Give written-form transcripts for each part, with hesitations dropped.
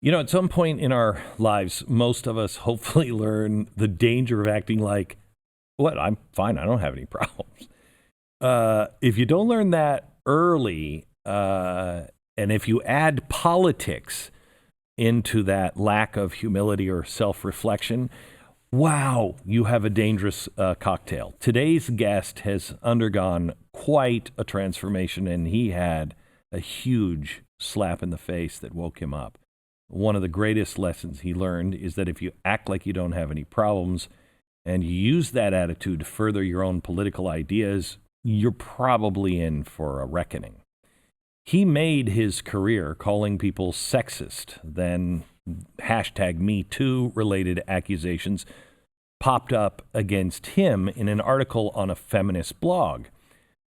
At some point in our lives, most of us hopefully learn the danger of acting like, what, I'm fine, I don't have any problems. If you don't learn that early, and if you add politics into that lack of humility or self-reflection, wow, you have a dangerous cocktail. Today's guest has undergone quite a transformation, and he had a huge slap in the face that woke him up. One of the greatest lessons he learned is that if you act like you don't have any problems and you use that attitude to further your own political ideas, you're probably in for a reckoning. He made his career calling people sexist. Then #MeToo related accusations popped up against him in an article on a feminist blog.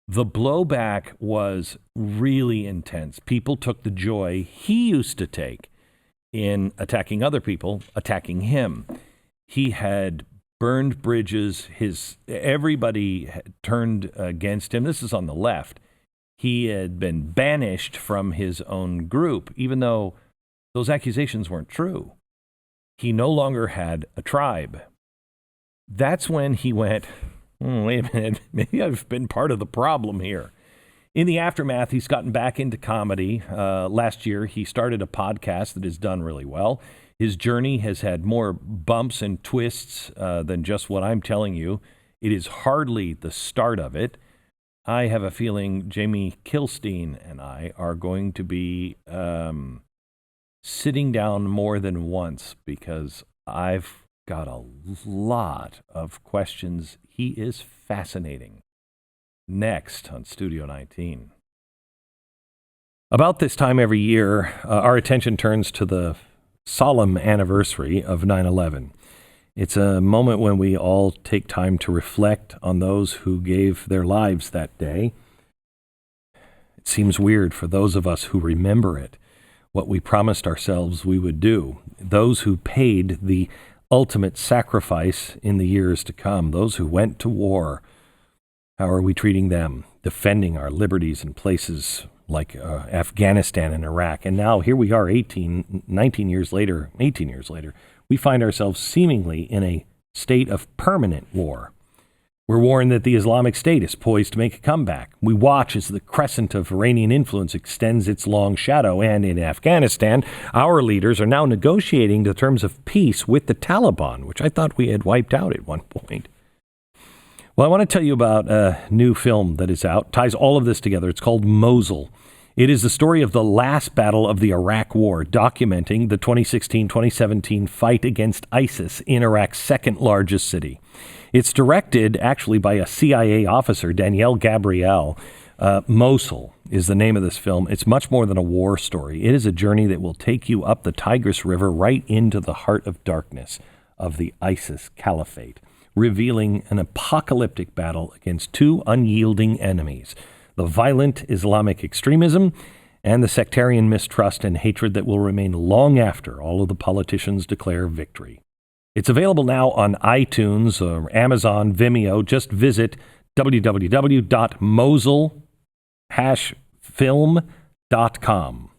The blowback was really intense. People took the joy he used to take in attacking other people, attacking him. He had burned bridges. Everybody had turned against him. This is on the left. He had been banished from his own group, even though those accusations weren't true. He no longer had a tribe. That's when he went, wait a minute, maybe I've been part of the problem here. In the aftermath, he's gotten back into comedy. Last year, he started a podcast that has done really well. His journey has had more bumps and twists than just what I'm telling you. It is hardly the start of it. I have a feeling Jamie Kilstein and I are going to be sitting down more than once because I've got a lot of questions. He is fascinating. Next on Studio 19. About this time every year, our attention turns to the solemn anniversary of 9/11. It's a moment when we all take time to reflect on those who gave their lives that day. It seems weird for those of us who remember it, what we promised ourselves we would do, those who paid the ultimate sacrifice in the years to come, those who went to war. How are we treating them, defending our liberties in places like Afghanistan and Iraq? And now here we are 18 years later, we find ourselves seemingly in a state of permanent war. We're warned that the Islamic State is poised to make a comeback. We watch as the crescent of Iranian influence extends its long shadow. And in Afghanistan, our leaders are now negotiating the terms of peace with the Taliban, which I thought we had wiped out at one point. Well, I want to tell you about a new film that is out, ties all of this together. It's called Mosul. It is the story of the last battle of the Iraq War, documenting the 2016-2017 fight against ISIS in Iraq's second largest city. It's directed actually by a CIA officer, Danielle Gabrielle. Mosul is the name of this film. It's much more than a war story. It is a journey that will take you up the Tigris River right into the heart of darkness of the ISIS caliphate, revealing an apocalyptic battle against two unyielding enemies, the violent Islamic extremism and the sectarian mistrust and hatred that will remain long after all of the politicians declare victory. It's available now on iTunes or Amazon, Vimeo. Just visit www.mosul-film.com.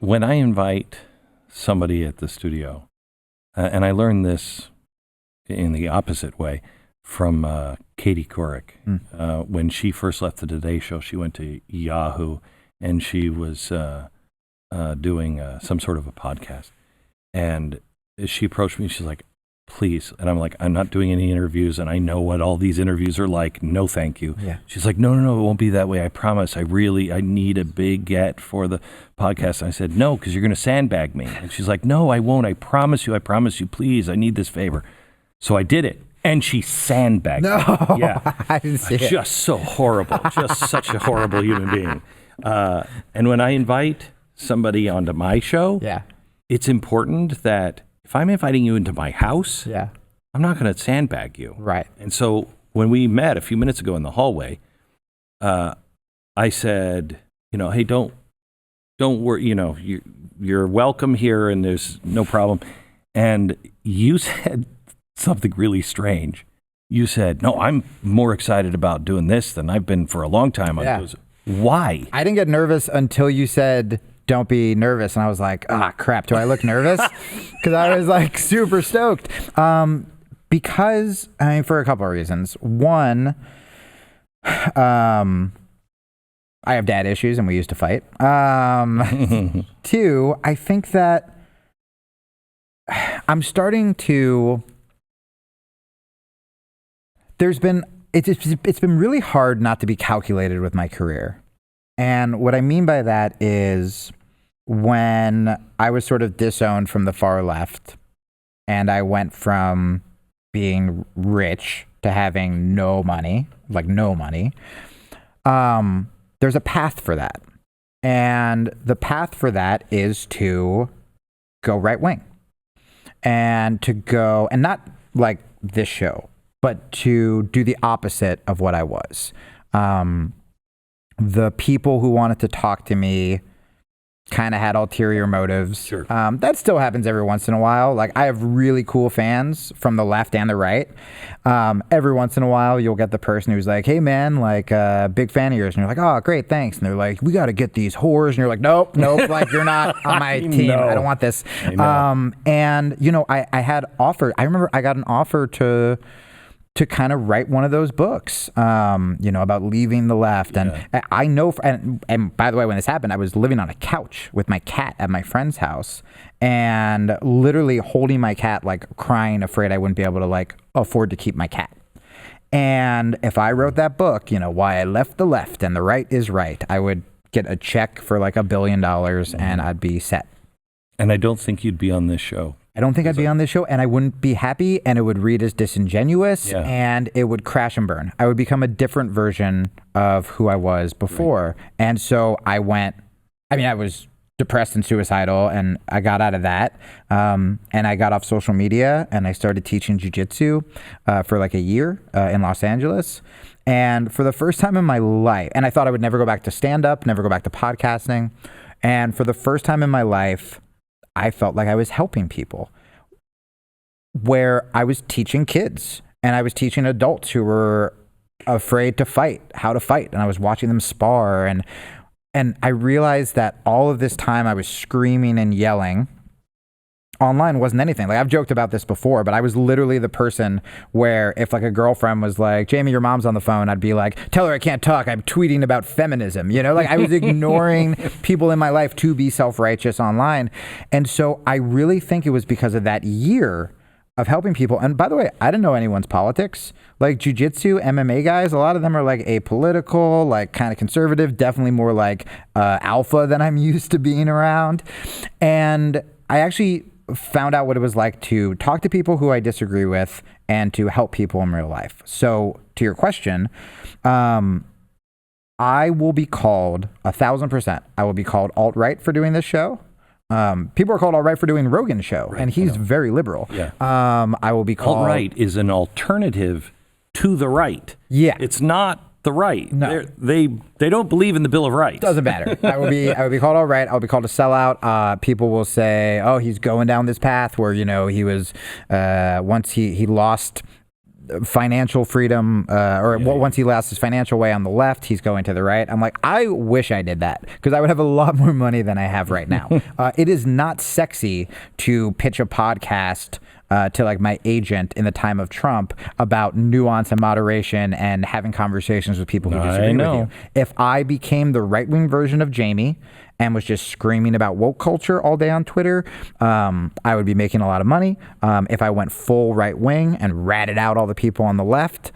When I invite somebody at the studio, and I learned this in the opposite way from Katie Couric. When she first left the Today Show, she went to Yahoo, and she was doing some sort of a podcast. And she approached me, she's like, please. And I'm like, I'm not doing any interviews, and I know what all these interviews are like. No, thank you. Yeah. She's like, no, it won't be that way. I promise. I need a big get for the podcast. And I said, no, because you're going to sandbag me. And she's like, no, I won't. I promise you, please. I need this favor. So I did it. And she sandbagged me. Yeah. I didn't see it. Just so horrible. Just such a horrible human being. And when I invite somebody onto my show, it's important that if I'm inviting you into my house, I'm not going to sandbag you. Right. And so when we met a few minutes ago in the hallway, I said, hey, don't worry, you're welcome here and there's no problem. And you said something really strange. You said, no, I'm more excited about doing this than I've been for a long time. I goes, why? I didn't get nervous until you said, don't be nervous. And I was like, crap, do I look nervous? Because I was like super stoked. Because, I mean, for a couple of reasons. One, I have dad issues and we used to fight. Two, I think that I'm starting to, it's been really hard not to be calculated with my career. And what I mean by that is when I was sort of disowned from the far left and I went from being rich to having no money, there's a path for that. And the path for that is to go right wing and to go, and not like this show, but to do the opposite of what I was. The people who wanted to talk to me kind of had ulterior motives. Sure. That still happens every once in a while. Like, I have really cool fans from the left and the right. Every once in a while, you'll get the person who's like, hey, man, like, big fan of yours. And you're like, oh, great, thanks. And they're like, we got to get these whores. And you're like, nope, like, you're not on my team. No. I don't want this. And, you know, I had offered, I remember I got an offer to kind of write one of those books, you know, about leaving the left. And I know, and by the way, when this happened, I was living on a couch with my cat at my friend's house and literally holding my cat, like crying, afraid I wouldn't be able to like afford to keep my cat. And if I wrote that book, you know, Why I Left the Left and the Right is Right, I would get a check for like $1 billion and I'd be set. And I don't think you'd be on this show. I don't think I'd be on this show, and I wouldn't be happy, and it would read as disingenuous, and it would crash and burn. I would become a different version of who I was before. Right. And so I was depressed and suicidal, and I got out of that, and I got off social media, and I started teaching jiu-jitsu for like a year in Los Angeles. And for the first time in my life, and I thought I would never go back to stand-up, never go back to podcasting, and for the first time in my life, I felt like I was helping people, where I was teaching kids and I was teaching adults who were afraid to fight, how to fight. And I was watching them spar. And I realized that all of this time I was screaming and yelling. Online wasn't anything. Like, I've joked about this before, but I was literally the person where if like a girlfriend was like, Jamie, your mom's on the phone, I'd be like, tell her I can't talk. I'm tweeting about feminism. You know, like I was ignoring people in my life to be self-righteous online. And so I really think it was because of that year of helping people. And by the way, I didn't know anyone's politics. Like jiu-jitsu, MMA guys, a lot of them are like apolitical, like kind of conservative, definitely more like alpha than I'm used to being around. And I actually found out what it was like to talk to people who I disagree with and to help people in real life. So to your question, I will be called 1,000%. I will be called alt-right for doing this show. People are called alt-right for doing Rogan's show, right, and he's very liberal. Yeah. I will be called... Alt-right is an alternative to the right. Yeah. It's not the right. No. They don't believe in the Bill of Rights. Doesn't matter. I would be called alt-right. I'll be called a sellout. People will say, oh, he's going down this path where, you know, he was, once he lost financial freedom, once he lost his financial way on the left, he's going to the right. I'm like, I wish I did that because I would have a lot more money than I have right now. It is not sexy to pitch a podcast to like my agent in the time of Trump about nuance and moderation and having conversations with people who disagree with you. If I became the right-wing version of Jamie and was just screaming about woke culture all day on Twitter, I would be making a lot of money. If I went full right-wing and ratted out all the people on the left,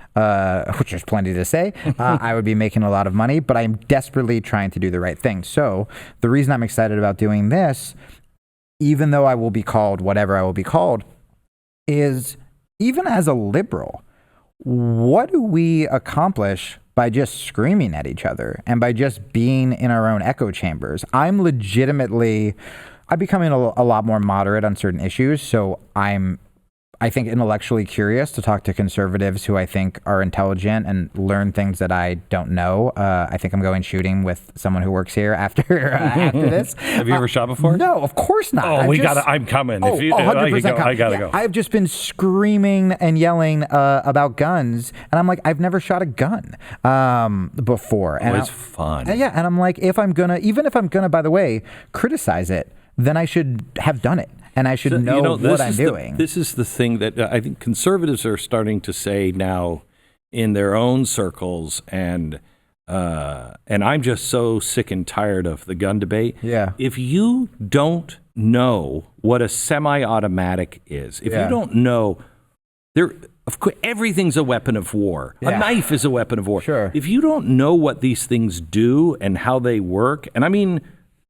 which there's plenty to say, I would be making a lot of money, but I'm desperately trying to do the right thing. So the reason I'm excited about doing this, even though I will be called whatever I will be called, is even as a liberal, what do we accomplish by just screaming at each other and by just being in our own echo chambers? I'm becoming a lot more moderate on certain issues. So I'm I think, intellectually curious to talk to conservatives who I think are intelligent and learn things that I don't know. I think I'm going shooting with someone who works here after this. Have you ever shot before? No, of course not. I'm coming. Oh, if you, 100% I gotta go. I've just been screaming and yelling about guns, and I'm like, I've never shot a gun before. And it's fun. Yeah, and I'm like, even if I'm gonna, by the way, criticize it, then I should have done it. And I should know what I'm doing. This is the thing that I think conservatives are starting to say now in their own circles, and I'm just so sick and tired of the gun debate. Yeah. If you don't know what a semi-automatic is, if you don't know, of course, everything's a weapon of war. Yeah. A knife is a weapon of war. Sure. If you don't know what these things do and how they work, and I mean,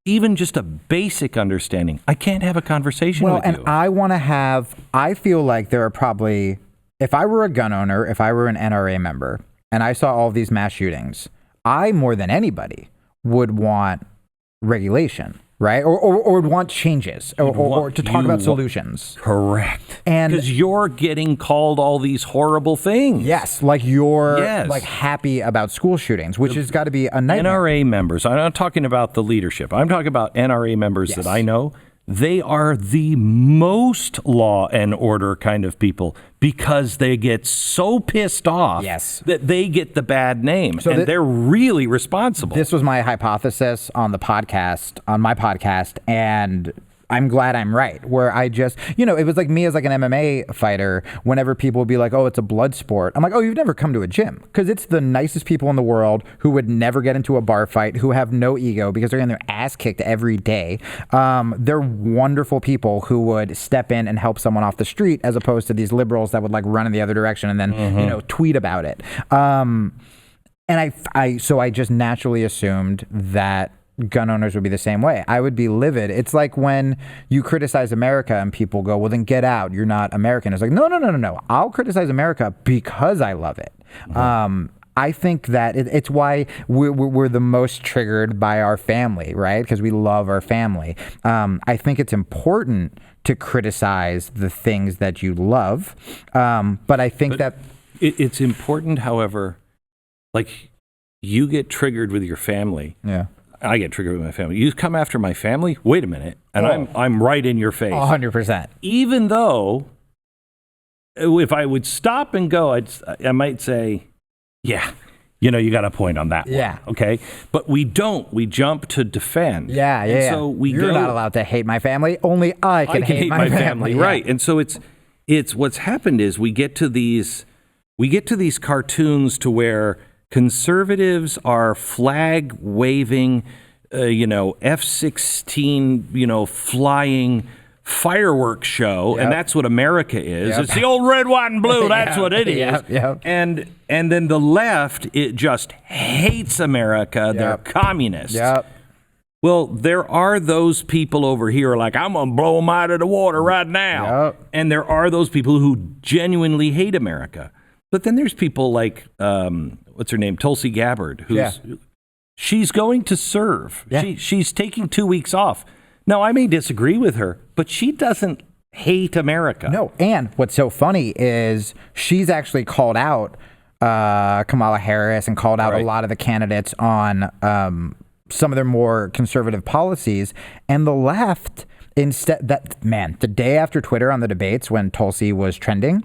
even just a basic understanding, I can't have a conversation with you. Well, and I feel like there are probably, if I were a gun owner, if I were an NRA member, and I saw all these mass shootings, I, more than anybody, would want regulation, right? Or would want changes, or to talk about solutions. Correct. And because you're getting called all these horrible things. Yes, like you're like happy about school shootings, which has got to be a nightmare. NRA members, I'm not talking about the leadership. I'm talking about NRA members that I know. They are the most law and order kind of people because they get so pissed off that they get the bad name, and they're really responsible. This was my hypothesis on my podcast, and I'm glad I'm right. Where I just, it was like me as like an MMA fighter. Whenever people would be like, "Oh, it's a blood sport," I'm like, "Oh, you've never come to a gym," because it's the nicest people in the world who would never get into a bar fight, who have no ego because they're getting their ass kicked every day. They're wonderful people who would step in and help someone off the street, as opposed to these liberals that would like run in the other direction and then tweet about it. And I just naturally assumed that gun owners would be the same way. I would be livid. It's like when you criticize America and people go, "Well, then get out. You're not American." It's like, no. I'll criticize America because I love it. I think that it's why we're the most triggered by our family, right? Because we love our family. I think it's important to criticize the things that you love. But I think that it's important, however, like you get triggered with your family. Yeah. I get triggered with my family. You come after my family? Wait a minute. And I'm right in your face. 100%. Even though if I would stop and go, I might say, yeah, you got a point on that one. Okay. But we don't. We jump to defend. Yeah. So You're not allowed to hate my family. Only I can hate my family. Right. And so it's what's happened is we get to these cartoons to where conservatives are flag waving, F-16, flying fireworks show, and that's what America is. It's the old red, white, and blue. That's what it is. And then the left, it just hates America. They're communists. Well, there are those people over here like, I'm going to blow them out of the water right now. And there are those people who genuinely hate America. But then there's people like, what's her name, Tulsi Gabbard, she's going to serve. She's taking 2 weeks off. Now, I may disagree with her, but she doesn't hate America. No, and what's so funny is she's actually called out Kamala Harris and called out a lot of the candidates on some of their more conservative policies, and the left... Instead, the day after Twitter on the debates when Tulsi was trending,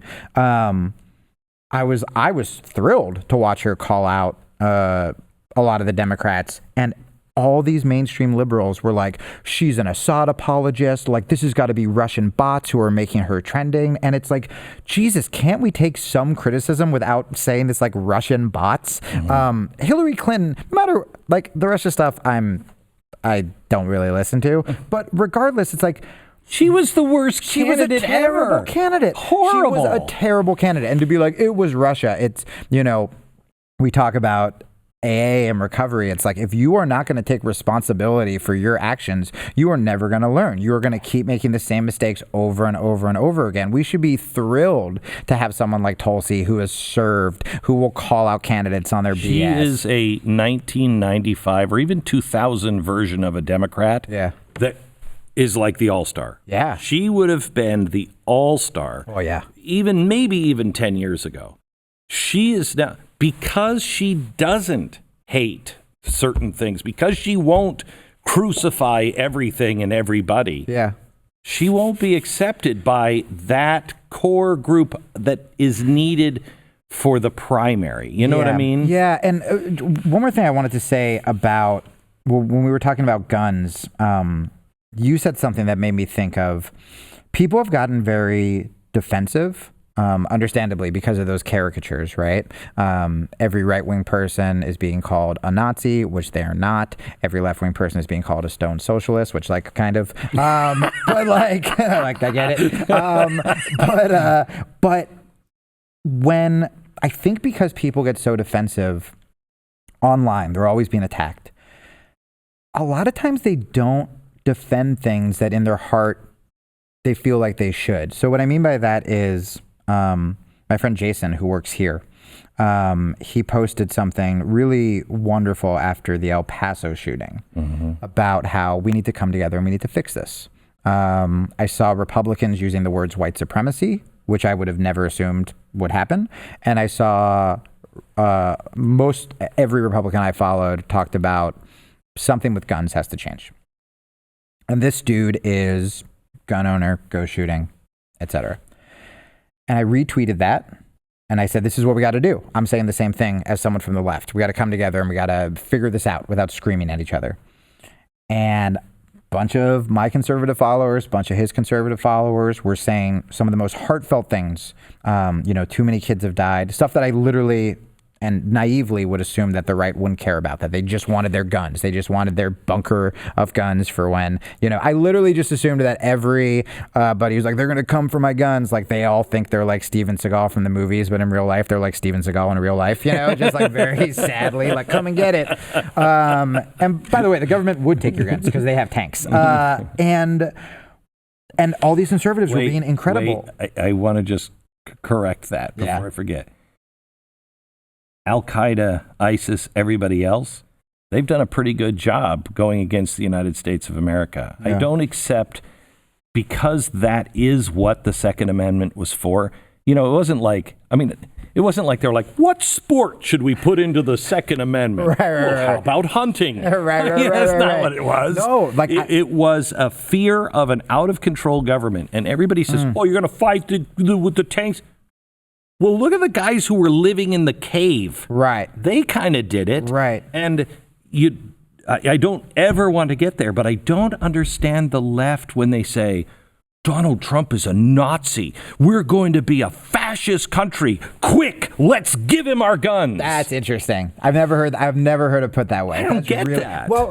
I was thrilled to watch her call out a lot of the Democrats, and all these mainstream liberals were like, she's an Assad apologist, like this has got to be Russian bots who are making her trending. And it's like, Jesus, can't we take some criticism without saying this like Russian bots? Hillary Clinton, no matter like the Russia stuff, I don't really listen to, but regardless, it's like, she was the worst candidate ever. She was a terrible candidate. Horrible. She was a terrible candidate. And to be like, it was Russia. It's, we talk about AA and recovery. It's like, if you are not going to take responsibility for your actions, you are never going to learn. You are going to keep making the same mistakes over and over and over again. We should be thrilled to have someone like Tulsi who has served, who will call out candidates on their BS. She is a 1995 or even 2000 version of a Democrat. Yeah. That is like the all-star. Yeah. She would have been the all-star. Oh, yeah. Maybe even 10 years ago. She is now, because she doesn't hate certain things, because she won't crucify everything and everybody. Yeah. She won't be accepted by that core group that is needed for the primary. You know what I mean? Yeah. And one more thing I wanted to say about when we were talking about guns, you said something that made me think of people have gotten very defensive, understandably, because of those caricatures, right? Every right-wing person is being called a Nazi, which they are not. Every left-wing person is being called a stone socialist, which, like, kind of, but like, like I get it. But when I think because people get so defensive online, they're always being attacked. A lot of times they don't defend things that in their heart they feel like they should. So what I mean by that is my friend Jason, who works here, he posted something really wonderful after the El Paso shooting about how we need to come together and we need to fix this. I saw Republicans using the words white supremacy, which I would have never assumed would happen. And I saw most every Republican I followed talked about something with guns has to change. And this dude is gun owner, go shooting, etc. And I retweeted that. And I said, this is what we got to do. I'm saying the same thing as someone from the left. We got to come together and we got to figure this out without screaming at each other. And a bunch of my conservative followers, a bunch of his conservative followers were saying some of the most heartfelt things. Too many kids have died. Stuff that I literally and naively would assume that the right wouldn't care about, that they just wanted their guns. They just wanted their bunker of guns for when, I literally just assumed that every buddy was like, they're going to come for my guns. Like they all think they're like Steven Seagal from the movies, but in real life, they're like Steven Seagal in real life, just like very sadly, like come and get it. And by the way, the government would take your guns because they have tanks. And all these conservatives were being incredible. I want to just correct that before I forget. Al-Qaeda, ISIS, everybody else, they've done a pretty good job going against the United States of America. Yeah. I don't accept, because that is what the Second Amendment was for. It wasn't like they're like, what sport should we put into the Second Amendment? Right. How about hunting? That's not what it was. No, it was a fear of an out-of-control government. And everybody says, you're going to fight with the tanks. Well, look at the guys who were living in the cave. Right. They kind of did it. Right. And I don't ever want to get there, but I don't understand the left when they say, Donald Trump is a Nazi. We're going to be a fascist country. Quick, let's give him our guns. That's interesting. I've never heard it put that way. I don't get that. Well,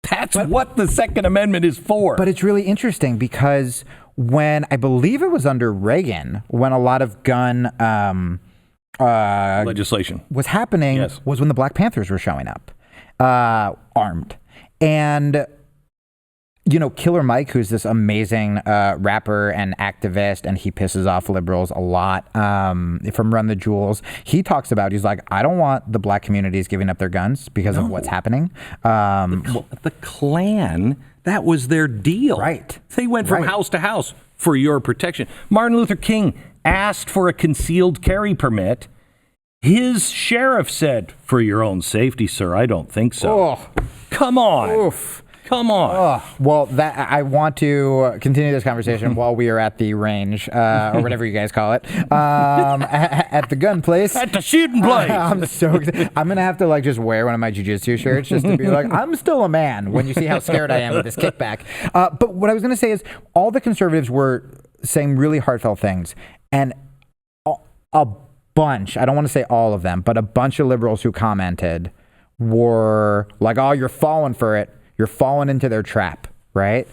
that's what the Second Amendment is for. But it's really interesting because when I believe it was under Reagan, when a lot of gun legislation was happening, was when the Black Panthers were showing up armed. And Killer Mike, who's this amazing rapper and activist, and he pisses off liberals a lot from Run the Jewels. He talks about, he's like, I don't want the black communities giving up their guns because of what's happening. The Klan, that was their deal. Right. They went from house to house for your protection. Martin Luther King asked for a concealed carry permit. His sheriff said, for your own safety, sir, I don't think so. Oh. Come on. Oof. Come on. Oh, well, I want to continue this conversation while we are at the range, or whatever you guys call it, at the gun place. At the shooting place. I'm so excited. I'm going to have to just wear one of my jiu-jitsu shirts just to be like, I'm still a man when you see how scared I am with this kickback. But what I was going to say is all the conservatives were saying really heartfelt things. And a bunch, I don't want to say all of them, but a bunch of liberals who commented were like, oh, you're falling for it. You're falling into their trap, right?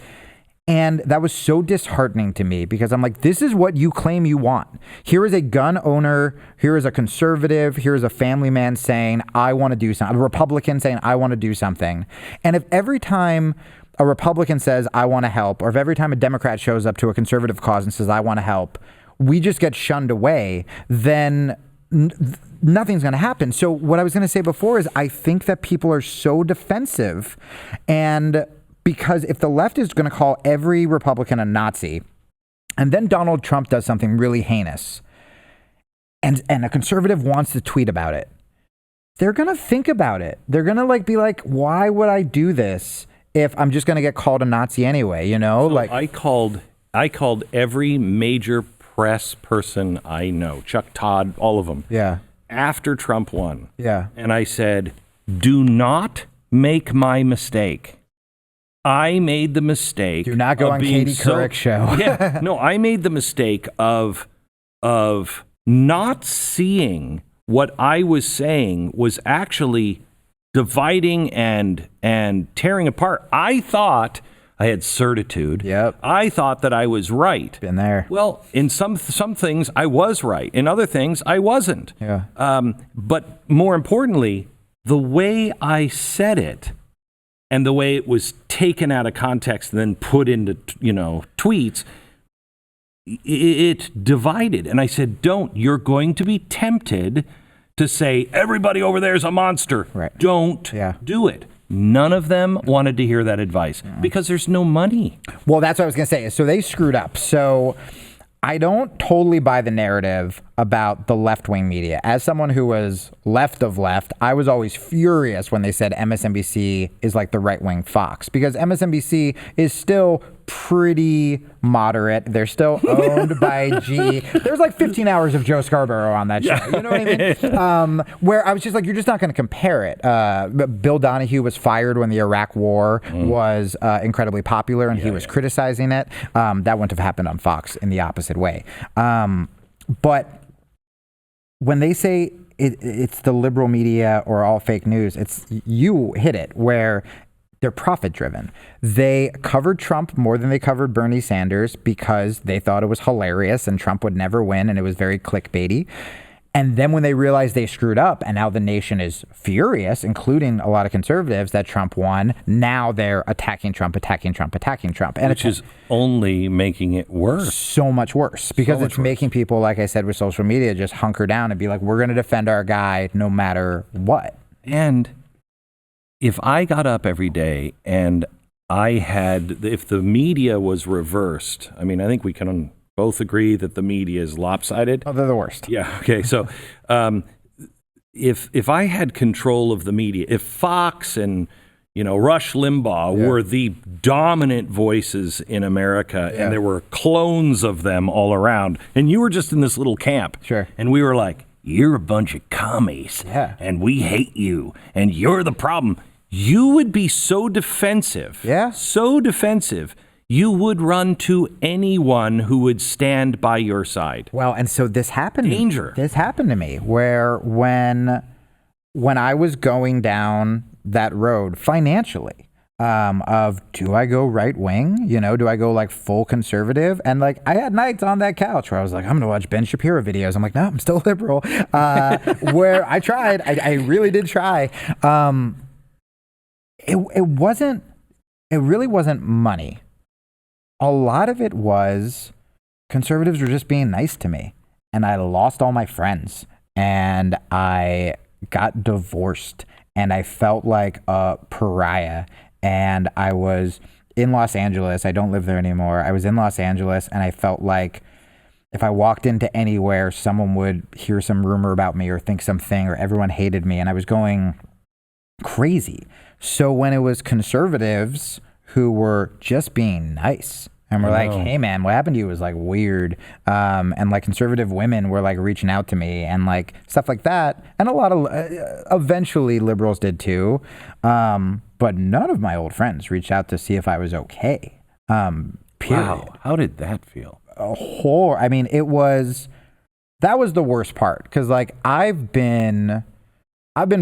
And that was so disheartening to me because I'm like, this is what you claim you want. Here is a gun owner, here is a conservative, here is a family man saying, I want to do something, a Republican saying, I want to do something. And if every time a Republican says, I want to help, or if every time a Democrat shows up to a conservative cause and says, I want to help, we just get shunned away, then nothing's going to happen. So what I was going to say before is I think that people are so defensive, and because if the left is going to call every Republican a Nazi, and then Donald Trump does something really heinous, and a conservative wants to tweet about it, they're going to think about it. They're going to be like, why would I do this if I'm just going to get called a Nazi anyway, So I called every major press person I know, Chuck Todd, all of them. Yeah. After Trump won. Yeah. And I said, do not make my mistake. I made the mistake. Do not go on Katie Couric's show. Yeah. No, I made the mistake of not seeing what I was saying was actually dividing and tearing apart. I thought I had certitude. Yep. I thought that I was right. Been there. Well, in some things I was right. In other things I wasn't. Yeah. But more importantly, the way I said it and the way it was taken out of context and then put into tweets, it divided. And I said, you're going to be tempted to say everybody over there is a monster. Right. Don't do it. None of them wanted to hear that advice because there's no money. Well, that's what I was going to say. So they screwed up. So I don't totally buy the narrative about the left-wing media. As someone who was left of left, I was always furious when they said MSNBC is like the right-wing Fox, because MSNBC is still pretty moderate. They're still owned by G. There's like 15 hours of Joe Scarborough on that show. You know what I mean? Where I was just like, you're just not going to compare it. Bill Donahue was fired when the Iraq War was incredibly popular, and he was criticizing it. That wouldn't have happened on Fox in the opposite way. But when they say it's the liberal media or all fake news, you hit it where they're profit driven. They covered Trump more than they covered Bernie Sanders because they thought it was hilarious and Trump would never win, and it was very clickbaity. And then when they realized they screwed up and now the nation is furious, including a lot of conservatives, that Trump won, now they're attacking Trump. And which is only making it worse. So much worse, because it's making people, like I said, with social media, just hunker down and be like, we're going to defend our guy no matter what. And if I got up every day and if the media was reversed, I mean, I think we can both agree that the media is lopsided. Oh, they're the worst. Yeah. Okay. So, if I had control of the media, if Fox and Rush Limbaugh were the dominant voices in America, and there were clones of them all around, and you were just in this little camp, and we were like, you're a bunch of commies, and we hate you, and you're the problem, you would be so defensive, you would run to anyone who would stand by your side. Well, and so this happened. Danger. This happened to me, where when I was going down that road financially, of do I go right wing? Do I go like full conservative? And like I had nights on that couch where I was like, I'm going to watch Ben Shapiro videos. I'm like, no, I'm still liberal. Where I tried, I really did try. It really wasn't money. A lot of it was conservatives were just being nice to me, and I lost all my friends, and I got divorced, and I felt like a pariah. And I was in Los Angeles. I don't live there anymore. I was in Los Angeles, and I felt like if I walked into anywhere, someone would hear some rumor about me or think something, or everyone hated me, and I was going crazy. So when it was conservatives who were just being nice and were like, hey man, what happened to you was like weird. And like conservative women were like reaching out to me and like stuff like that. And a lot of, eventually liberals did too. But none of my old friends reached out to see if I was okay. Period. Wow. How did that feel? I mean, that was the worst part. Cause like I've been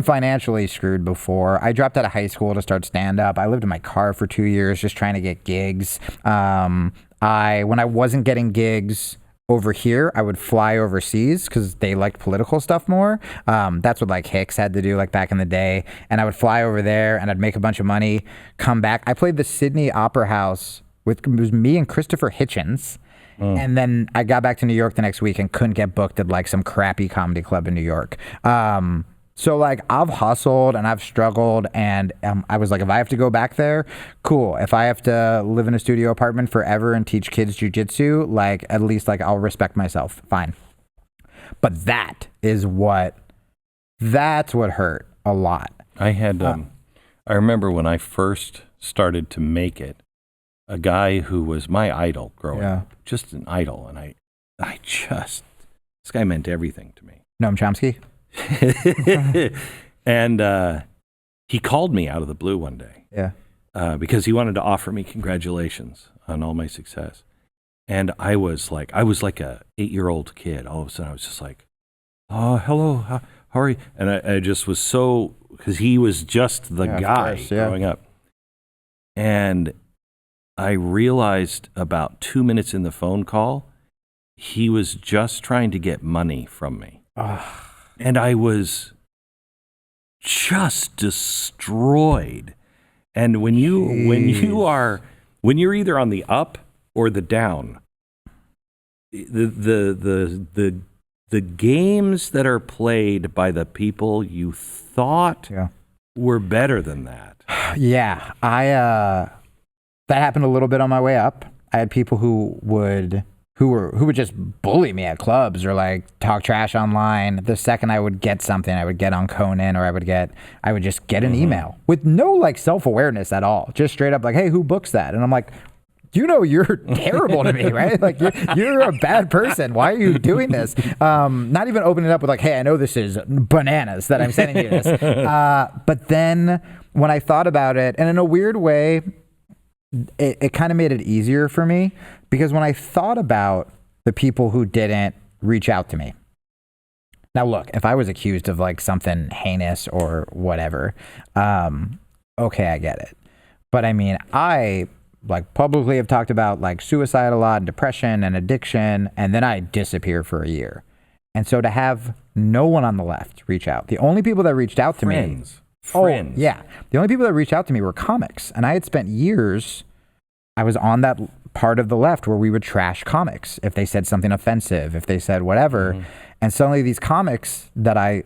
financially screwed before. I dropped out of high school to start stand-up. I lived in my car for 2 years just trying to get gigs. When I wasn't getting gigs over here, I would fly overseas because they liked political stuff more. That's what like Hicks had to do like back in the day. And I would fly over there and I'd make a bunch of money, come back. I played the Sydney Opera House It was me and Christopher Hitchens. And then I got back to New York the next week and couldn't get booked at like some crappy comedy club in New York. So like I've hustled and I've struggled, and I was like, if I have to go back there, cool. If I have to live in a studio apartment forever and teach kids jujitsu, like at least like I'll respect myself. Fine. But that's what hurt a lot. I had, I remember when I first started to make it, a guy who was my idol growing up, just an idol. And this guy meant everything to me. Noam Chomsky? And he called me out of the blue one day. Yeah. Because he wanted to offer me congratulations on all my success. And I was like a 8-year-old kid. All of a sudden I was just like, oh, hello, how are you? And I just was so, because he was just the guy growing up. And I realized about 2 minutes in the phone call, he was just trying to get money from me. And I was just destroyed. And when you're either on the up or the down, the games that are played by the people you thought were better than that. Yeah, that happened a little bit on my way up. I had people who would just bully me at clubs or like talk trash online. The second I would get something, I would get on Conan, or I would just get an email with no like self-awareness at all. Just straight up like, hey, who books that? And I'm like, you're terrible to me, right? Like you're a bad person. Why are you doing this? Not even opening it up with like, hey, I know this is bananas that I'm sending you this. But then when I thought about it, and in a weird way, it kind of made it easier for me, because when I thought about the people who didn't reach out to me. Now, look, if I was accused of like something heinous or whatever, okay, I get it. But I mean, I like publicly have talked about like suicide a lot and depression and addiction, and then I disappear for a year. And so to have no one on the left reach out, the only people that reached out to me. Friends. Oh, yeah. The only people that reached out to me were comics. And I had spent years, I was on that part of the left where we would trash comics if they said something offensive, if they said whatever. And suddenly these comics that I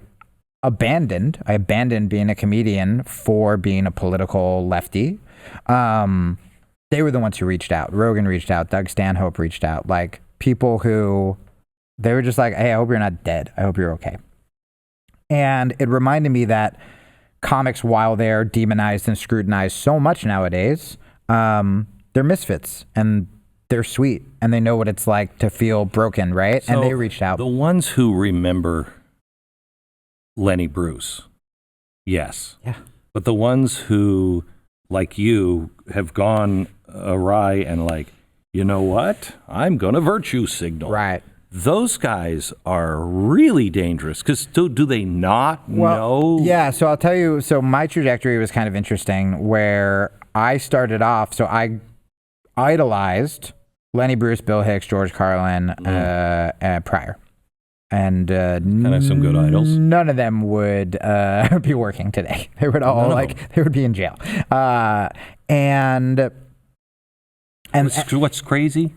abandoned being a comedian for being a political lefty. They were the ones who reached out. Rogan reached out. Doug Stanhope reached out. Like people who, they were just like, hey, I hope you're not dead. I hope you're okay. And it reminded me that comics, while they're demonized and scrutinized so much nowadays, they're misfits and they're sweet and they know what it's like to feel broken, right? So and they reached out. The ones who remember Lenny Bruce, yes. Yeah. But the ones who, like you, have gone awry and like, you know what? I'm going to virtue signal. Right. Those guys are really dangerous because do they not know? Yeah, so I'll tell you, so my trajectory was kind of interesting where I started off, so I idolized Lenny Bruce, Bill Hicks, George Carlin, Pryor. And kind of some good idols. None of them would be working today. They would all they would be in jail. And what's crazy?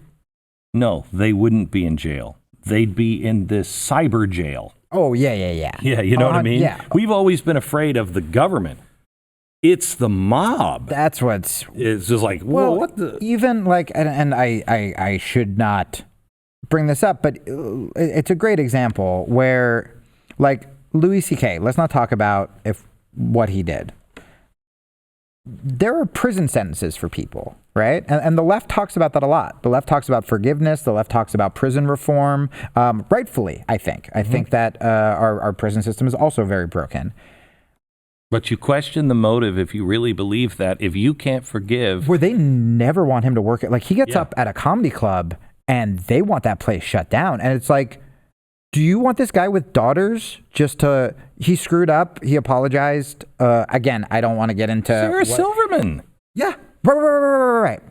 No, they wouldn't be in jail. They'd be in this cyber jail. Oh, yeah. Yeah, you know what I mean? Yeah. We've always been afraid of the government. It's the mob. That's what's... It's just like, whoa, what the... Even like, and I should not bring this up, but it's a great example where, like, Louis C.K., let's not talk about what he did. There are prison sentences for people, right? And the left talks about that a lot. The left talks about forgiveness. The left talks about prison reform. Rightfully, I think. I think that our prison system is also very broken. But you question the motive if you really believe that. If you can't forgive... Where they never want him to work. Like, he gets up at a comedy club and they want that place shut down. And it's like, do you want this guy with daughters just to... He screwed up. He apologized. Again, I don't want to get into... Sarah Silverman. Yeah. Right.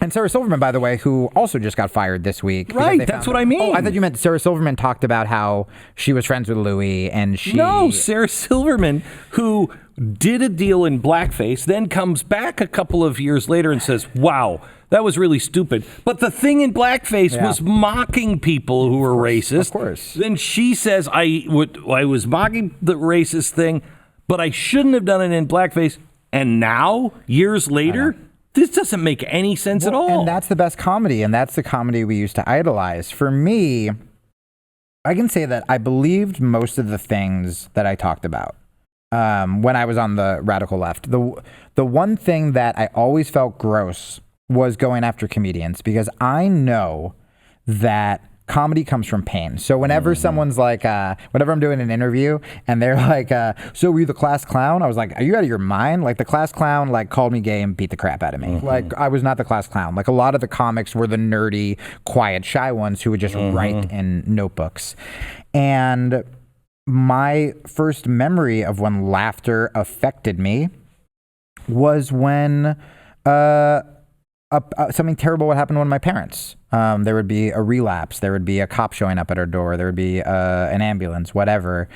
And Sarah Silverman, by the way, who also just got fired this week. Right, that's what I mean. Oh, I thought you meant Sarah Silverman talked about how she was friends with Louis and she... No, Sarah Silverman, who did a deal in blackface, then comes back a couple of years later and says, wow, that was really stupid. But the thing in blackface was mocking people who were racist. Of course. Then she says, I was mocking the racist thing, but I shouldn't have done it in blackface. And now, years later... This doesn't make any sense at all. And that's the best comedy, and that's the comedy we used to idolize. For me, I can say that I believed most of the things that I talked about when I was on the radical left. The one thing that I always felt gross was going after comedians, because I know that comedy comes from pain. So whenever someone's like, whenever I'm doing an interview and they're like, so were you the class clown? I was like, are you out of your mind? Like the class clown like called me gay and beat the crap out of me. Like I was not the class clown. Like a lot of the comics were the nerdy, quiet, shy ones who would just write in notebooks. And my first memory of when laughter affected me was when something terrible would happen to one of my parents. There would be a relapse. There would be a cop showing up at our door. There would be an ambulance, whatever.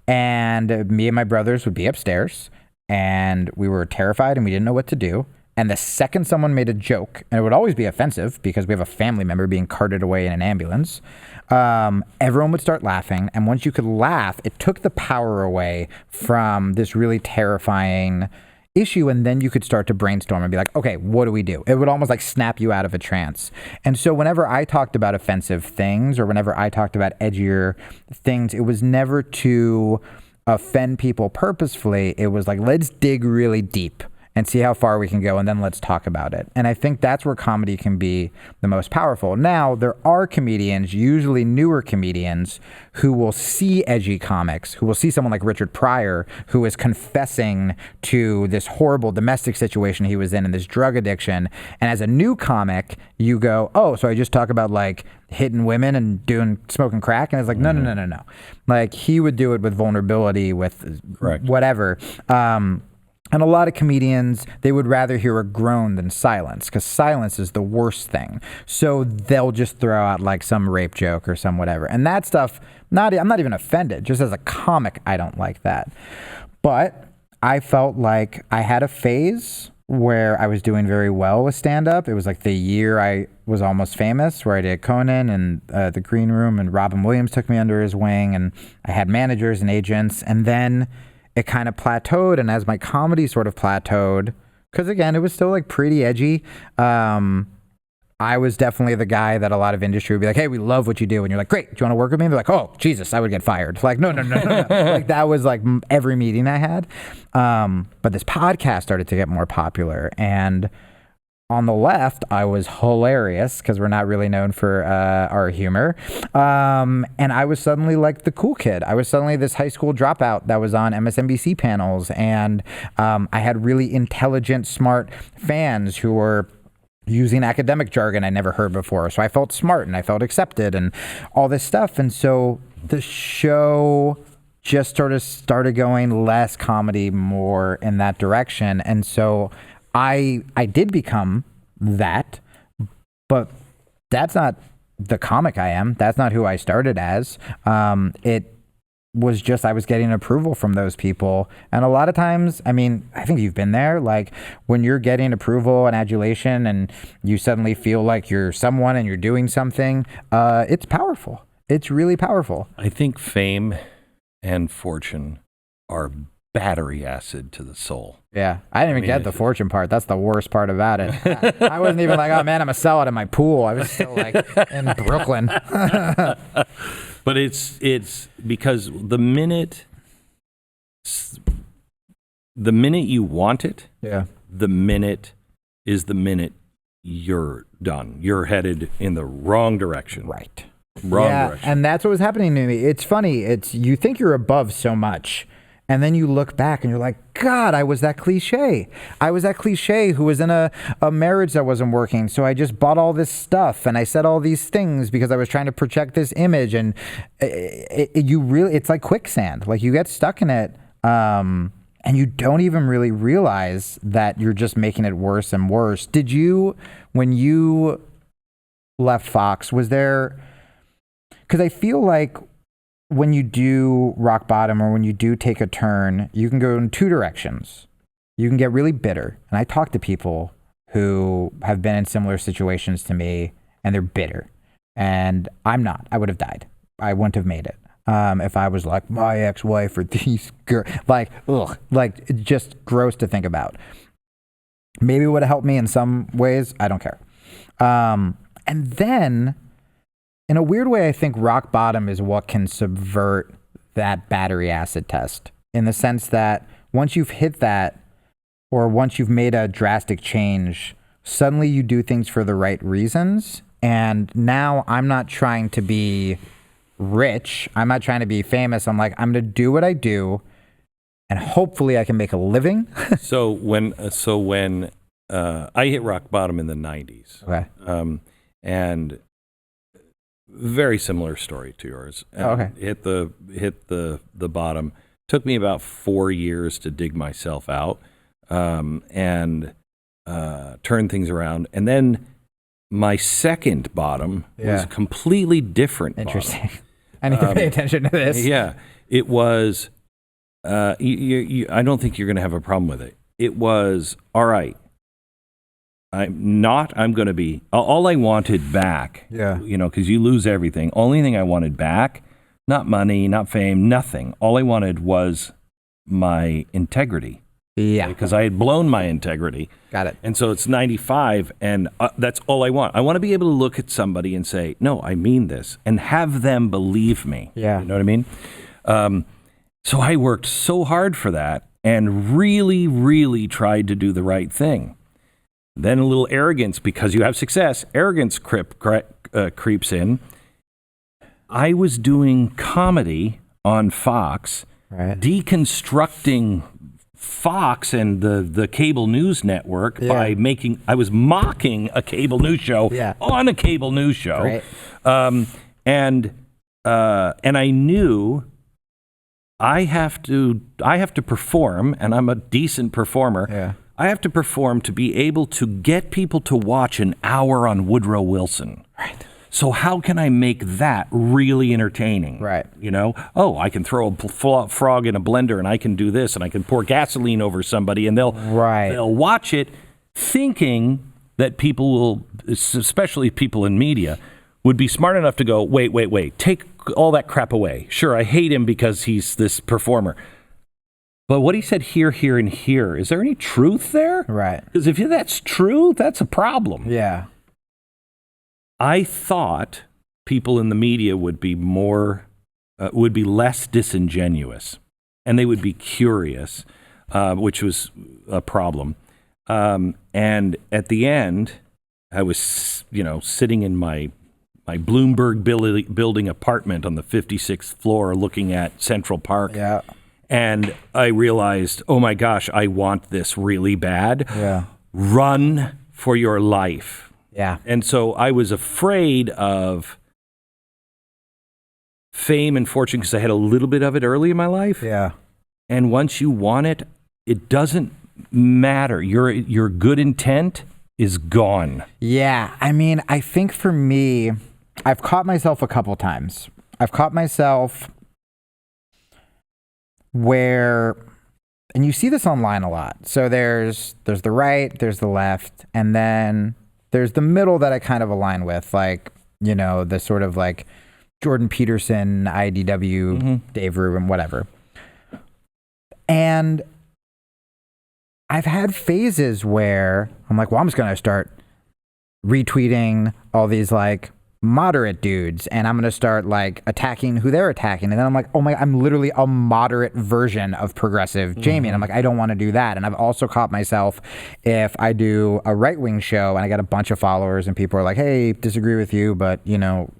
And me and my brothers would be upstairs, and we were terrified, and we didn't know what to do. And the second someone made a joke, and it would always be offensive because we have a family member being carted away in an ambulance, everyone would start laughing. And once you could laugh, it took the power away from this really terrifying issue, and then you could start to brainstorm and be like, okay, what do we do? It would almost like snap you out of a trance. And so whenever I talked about offensive things or whenever I talked about edgier things, it was never to offend people purposefully. It was like, let's dig really deep and see how far we can go, and then let's talk about it. And I think that's where comedy can be the most powerful. Now, there are comedians, usually newer comedians, who will see edgy comics, who will see someone like Richard Pryor, who is confessing to this horrible domestic situation he was in and this drug addiction. And as a new comic, you go, oh, so I just talk about like hitting women and smoking crack? And it's like, no. Like he would do it with vulnerability, with whatever. And a lot of comedians, they would rather hear a groan than silence, because silence is the worst thing. So they'll just throw out like some rape joke or some whatever. And that stuff, I'm not even offended. Just as a comic, I don't like that. But I felt like I had a phase where I was doing very well with stand-up. It was like the year I was almost famous, where I did Conan and The Green Room, and Robin Williams took me under his wing, and I had managers and agents. And then it kind of plateaued, and as my comedy sort of plateaued, because again, it was still like pretty edgy, I was definitely the guy that a lot of industry would be like, hey, we love what you do. And you're like, great, do you want to work with me? And they're like, oh, Jesus, I would get fired. Like, no. Like that was like every meeting I had. But this podcast started to get more popular, and on the left, I was hilarious because we're not really known for our humor. And I was suddenly like the cool kid. I was suddenly this high school dropout that was on MSNBC panels. And I had really intelligent, smart fans who were using academic jargon I never heard before. So I felt smart and I felt accepted and all this stuff. And so the show just started going less comedy, more in that direction. And so I did become that, but that's not the comic I am. That's not who I started as. It was just I was getting approval from those people. And a lot of times, I mean, I think you've been there, like when you're getting approval and adulation and you suddenly feel like you're someone and you're doing something, it's powerful. It's really powerful. I think fame and fortune are battery acid to the soul. Yeah, I didn't even get the fortune part. That's the worst part about it. I wasn't even like, oh man, I'm a sellout in my pool. I was still like in Brooklyn. But it's because the minute you want it, the minute is the minute you're done. You're headed in the wrong direction. Right. Wrong direction. And that's what was happening to me. It's funny. You think you're above so much, and then you look back and you're like, God, I was that cliche. I was that cliche who was in a marriage that wasn't working. So I just bought all this stuff and I said all these things because I was trying to project this image. And it's like quicksand. Like you get stuck in it. And and you don't even really realize that you're just making it worse and worse. Did you, when you left Fox, was there, because I feel like when you do rock bottom or when you do take a turn, you can go in two directions. You can get really bitter. And I talk to people who have been in similar situations to me, and they're bitter. And I'm not. I would have died. I wouldn't have made it. If I was like, my ex-wife or these girls, like, ugh, like, it's just gross to think about. Maybe it would have helped me in some ways. I don't care. And then, in a weird way, I think rock bottom is what can subvert that battery acid test, in the sense that once you've hit that, or once you've made a drastic change, suddenly you do things for the right reasons. And now I'm not trying to be rich. I'm not trying to be famous. I'm like, I'm going to do what I do, and hopefully I can make a living. So when I hit rock bottom in the 90s, Okay. and very similar story to yours. Okay. Hit the bottom. Took me about 4 years to dig myself out, and turn things around. And then my second bottom was completely different. Interesting. Bottom. I need to pay attention to this. Yeah, it was. I don't think you're going to have a problem with it. It was all right. I'm going to be. All I wanted back. Yeah. Because you lose everything. Only thing I wanted back, not money, not fame, nothing. All I wanted was my integrity. Yeah. Because I had blown my integrity. Got it. And so it's 95, and that's all I want. I want to be able to look at somebody and say, no, I mean this, and have them believe me. Yeah. You know what I mean? So I worked so hard for that and really, really tried to do the right thing. Then a little arrogance, because you have success, arrogance creeps in. I was doing comedy on Fox, deconstructing Fox and the cable news network by I was mocking a cable news show on a cable news show. Right. And I knew I have to perform, and I'm a decent performer. Yeah. I have to perform to be able to get people to watch an hour on Woodrow Wilson. Right. So how can I make that really entertaining? Right. I can throw a frog in a blender, and I can do this, and I can pour gasoline over somebody, and they'll watch it thinking that people will, especially people in media, would be smart enough to go, wait, take all that crap away. Sure, I hate him because he's this performer. But what he said here, and here, is there any truth there? Right. Because if that's true, that's a problem. Yeah. I thought people in the media would be less disingenuous, and they would be curious, which was a problem. And at the end, I was, sitting in my Bloomberg building apartment on the 56th floor, looking at Central Park. Yeah. And I realized, oh my gosh, I want this really bad. Yeah. Run for your life. Yeah. And so I was afraid of fame and fortune because I had a little bit of it early in my life. Yeah. And once you want it, it doesn't matter. Your good intent is gone. Yeah. I mean, I think for me, I've caught myself a couple times. I've caught myself where, and you see this online a lot. So there's the right, there's the left, and then there's the middle that I kind of align with, like, the sort of like Jordan Peterson, IDW, Dave Rubin, whatever. And I've had phases where I'm like, well, I'm just going to start retweeting all these like moderate dudes, and I'm going to start like attacking who they're attacking. And then I'm like, oh my, I'm literally a moderate version of progressive Jamie. And I'm like, I don't want to do that. And I've also caught myself, if I do a right-wing show and I got a bunch of followers and people are like, hey, disagree with you, but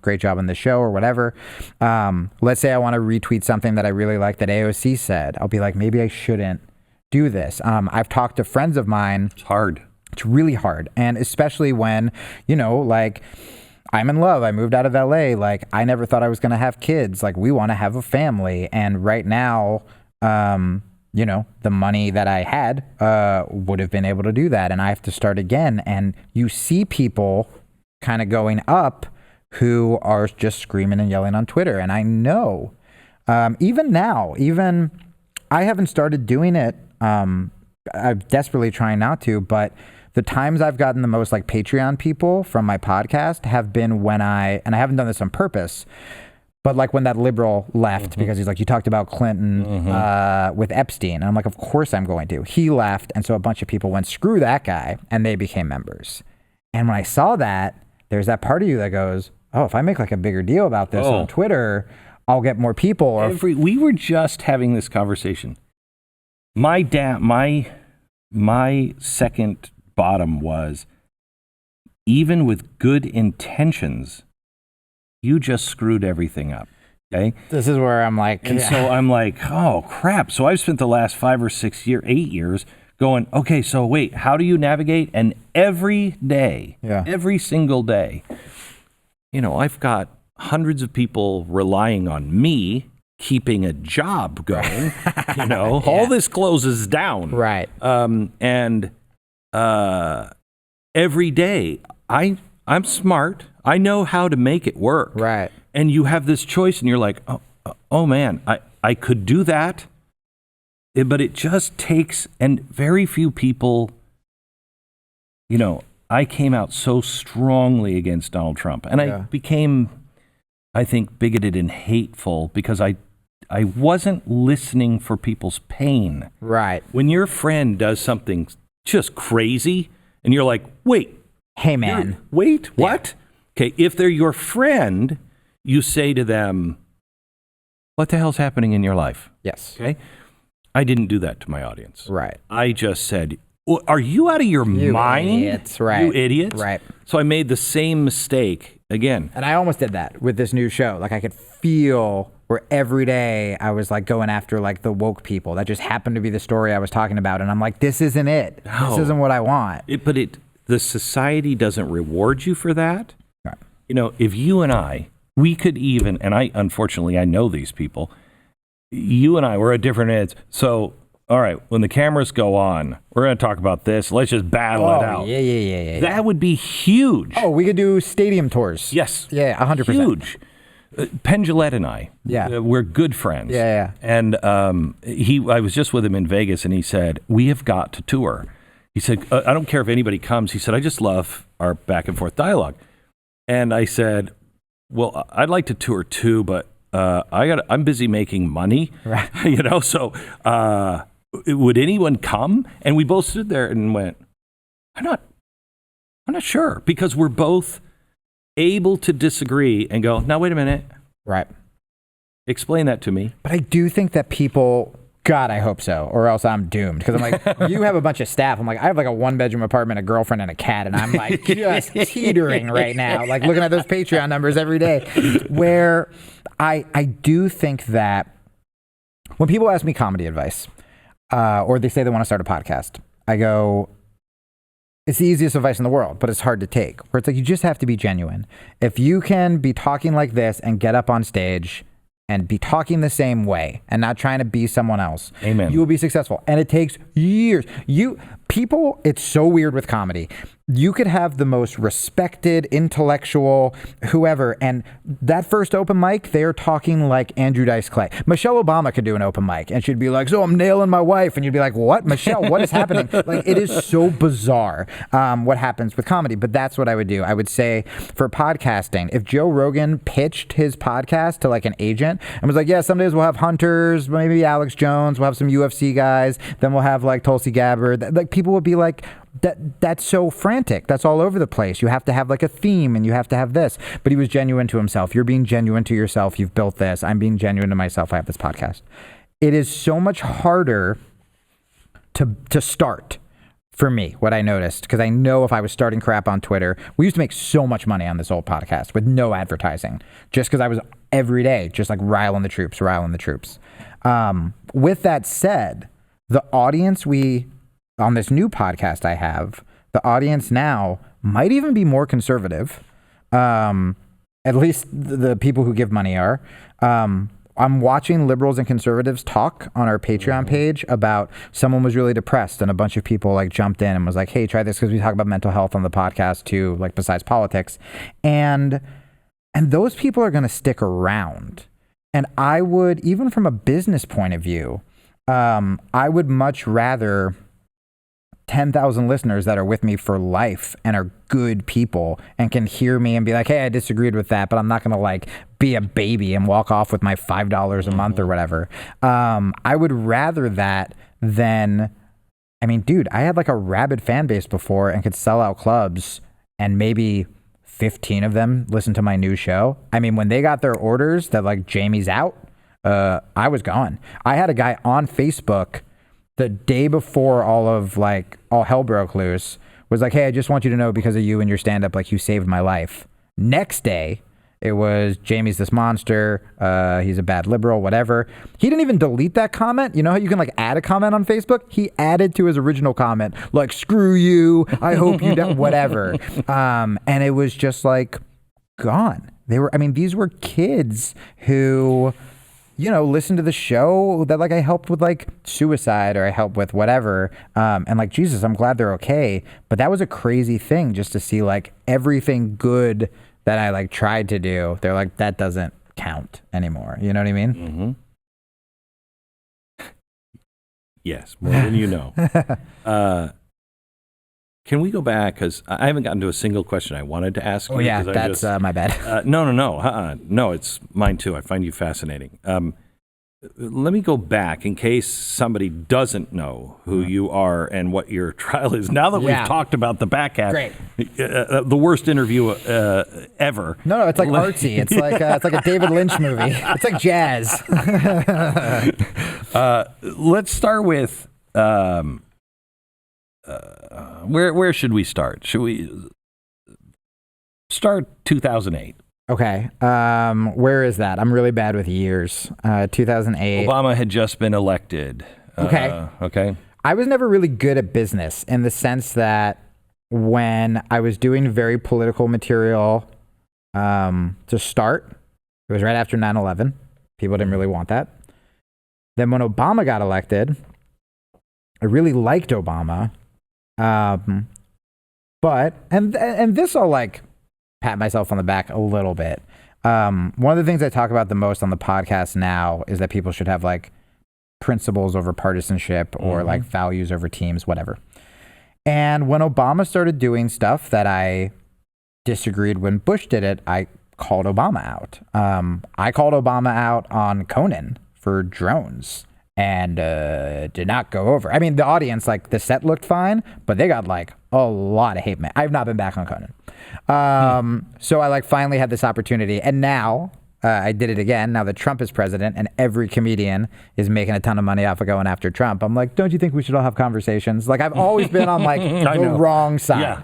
great job on the show or whatever. Let's say I want to retweet something that I really like that AOC said. I'll be like, maybe I shouldn't do this. I've talked to friends of mine. It's hard. It's really hard. And especially when, like, I'm in love. I moved out of LA. Like, I never thought I was going to have kids. Like, we want to have a family. And right now, the money that I had would have been able to do that. And I have to start again. And you see people kind of going up who are just screaming and yelling on Twitter. And I know, even now, I haven't started doing it. I'm desperately trying not to, but the times I've gotten the most like Patreon people from my podcast have been when and I haven't done this on purpose, but like when that liberal left, because he's like, you talked about Clinton with Epstein. And I'm like, of course I'm going to. He left. And so a bunch of people went, screw that guy. And they became members. And when I saw that, there's that part of you that goes, oh, if I make like a bigger deal about this on Twitter, I'll get more people. We were just having this conversation. My second bottom was, even with good intentions, you just screwed everything up. Okay. This is where I'm like, and so I'm like, oh crap. So I've spent the last 5 or 6 8 years going, okay, so wait, how do you navigate? And every day, every single day, I've got hundreds of people relying on me keeping a job going. All this closes down. Right. And every day I'm smart. I know how to make it work. Right. And you have this choice and you're like, oh man, I could do that. But it just takes, and very few people, I came out so strongly against Donald Trump, and I became, I think, bigoted and hateful because I wasn't listening for people's pain. Right. When your friend does something just crazy and you're like, wait. Hey, man. Wait, what? Okay, if they're your friend, you say to them, what the hell's happening in your life? Yes. Okay. I didn't do that to my audience. Right. I just said, well, are you out of your mind? Idiots. Right. You idiots. Right. So I made the same mistake again. And I almost did that with this new show. Like I could feel where every day I was like going after like the woke people. That just happened to be the story I was talking about. And I'm like, this isn't it. No. This isn't what I want. The society doesn't reward you for that. Right. If you and we could even, and unfortunately I know these people, you and I, we're at different ends. So, all right, when the cameras go on, we're going to talk about this. Let's just battle it out. Yeah. That would be huge. Oh, we could do stadium tours. Yes. Yeah, 100%. Huge. Penn Jillette and I, we're good friends. Yeah. And I was just with him in Vegas, and he said, we have got to tour. He said, I don't care if anybody comes. He said, I just love our back and forth dialogue. And I said, well, I'd like to tour too, but I'm busy making money, right. So would anyone come? And we both stood there and went, I'm not sure, because we're both able to disagree and go, now wait a minute. Right. Explain that to me. But I do think that people, God, I hope so, or else I'm doomed. Because I'm like, you have a bunch of staff. I'm like, I have like a 1-bedroom apartment, a girlfriend, and a cat, and I'm like just teetering right now, like looking at those Patreon numbers every day. Where I do think that when people ask me comedy advice, or they say they want to start a podcast, I go, it's the easiest advice in the world, but it's hard to take. Where it's like, you just have to be genuine. If you can be talking like this and get up on stage and be talking the same way and not trying to be someone else, amen, you will be successful. And it takes years. People, it's so weird with comedy. You could have the most respected, intellectual, whoever, and that first open mic, they're talking like Andrew Dice Clay. Michelle Obama could do an open mic, and she'd be like, so I'm nailing my wife. And you'd be like, what? Michelle, what is happening? Like, it is so bizarre what happens with comedy, but that's what I would do. I would say for podcasting, if Joe Rogan pitched his podcast to like an agent and was like, yeah, some days we'll have hunters, maybe Alex Jones, we'll have some UFC guys, then we'll have like Tulsi Gabbard, like people would be like, that's so frantic. That's all over the place. You have to have like a theme and you have to have this. But he was genuine to himself. You're being genuine to yourself. You've built this. I'm being genuine to myself. I have this podcast. It is so much harder to start for me, what I noticed, because I know if I was starting crap on Twitter, we used to make so much money on this old podcast with no advertising, just because I was every day just like riling the troops. With that said, the audience on this new podcast I have, the audience now might even be more conservative. At least the people who give money are. I'm watching liberals and conservatives talk on our Patreon page about someone was really depressed and a bunch of people like jumped in and was like, hey, try this because we talk about mental health on the podcast too, like besides politics. And those people are going to stick around. And I would, even from a business point of view, I would much rather 10,000 listeners that are with me for life and are good people and can hear me and be like, hey, I disagreed with that, but I'm not going to like be a baby and walk off with my $5 a month or whatever. I would rather that than, I mean, dude, I had like a rabid fan base before and could sell out clubs and maybe 15 of them listen to my new show. I mean, when they got their orders that like Jamie's out, I was gone. I had a guy on Facebook the day before all hell broke loose, was like, hey, I just want you to know because of you and your stand-up, like you saved my life. Next day, it was Jamie's this monster. He's a bad liberal, whatever. He didn't even delete that comment. You know how you can like add a comment on Facebook? He added to his original comment, like, screw you. I hope you don't, whatever. And it was just like gone. These were kids who, you know, listen to the show that like I helped with like suicide or I helped with whatever. And like, Jesus, I'm glad they're okay. But that was a crazy thing just to see like everything good that I like tried to do. They're like, that doesn't count anymore. You know what I mean? Mm-hmm. Yes, more than you know. Can we go back? Because I haven't gotten to a single question I wanted to ask you. Oh, yeah, that's my bad. No. No, it's mine too. I find you fascinating. Let me go back in case somebody doesn't know who you are and what your trial is. Now that we've talked about the back half, great. The worst interview ever. No, it's like artsy. It's like a David Lynch movie. It's like jazz. Let's start with where should we start? Should we start 2008? Okay. Where is that? I'm really bad with years. 2008. Obama had just been elected. Okay. I was never really good at business in the sense that when I was doing very political material to start, it was right after 9/11. People didn't really want that. Then when Obama got elected, I really liked Obama. But this I'll like pat myself on the back a little bit. One of the things I talk about the most on the podcast now is that people should have like principles over partisanship or like values over teams, whatever. And when Obama started doing stuff that I disagreed when Bush did it, I called Obama out. I called Obama out on Conan for drones and did not go over. I mean, the audience, like the set looked fine, but they got like a lot of hate mail. I've not been back on Conan. So I like finally had this opportunity, and now I did it again. Now that Trump is president and every comedian is making a ton of money off of going after Trump, I'm like, don't you think we should all have conversations? Like I've always been on like the wrong side. Yeah.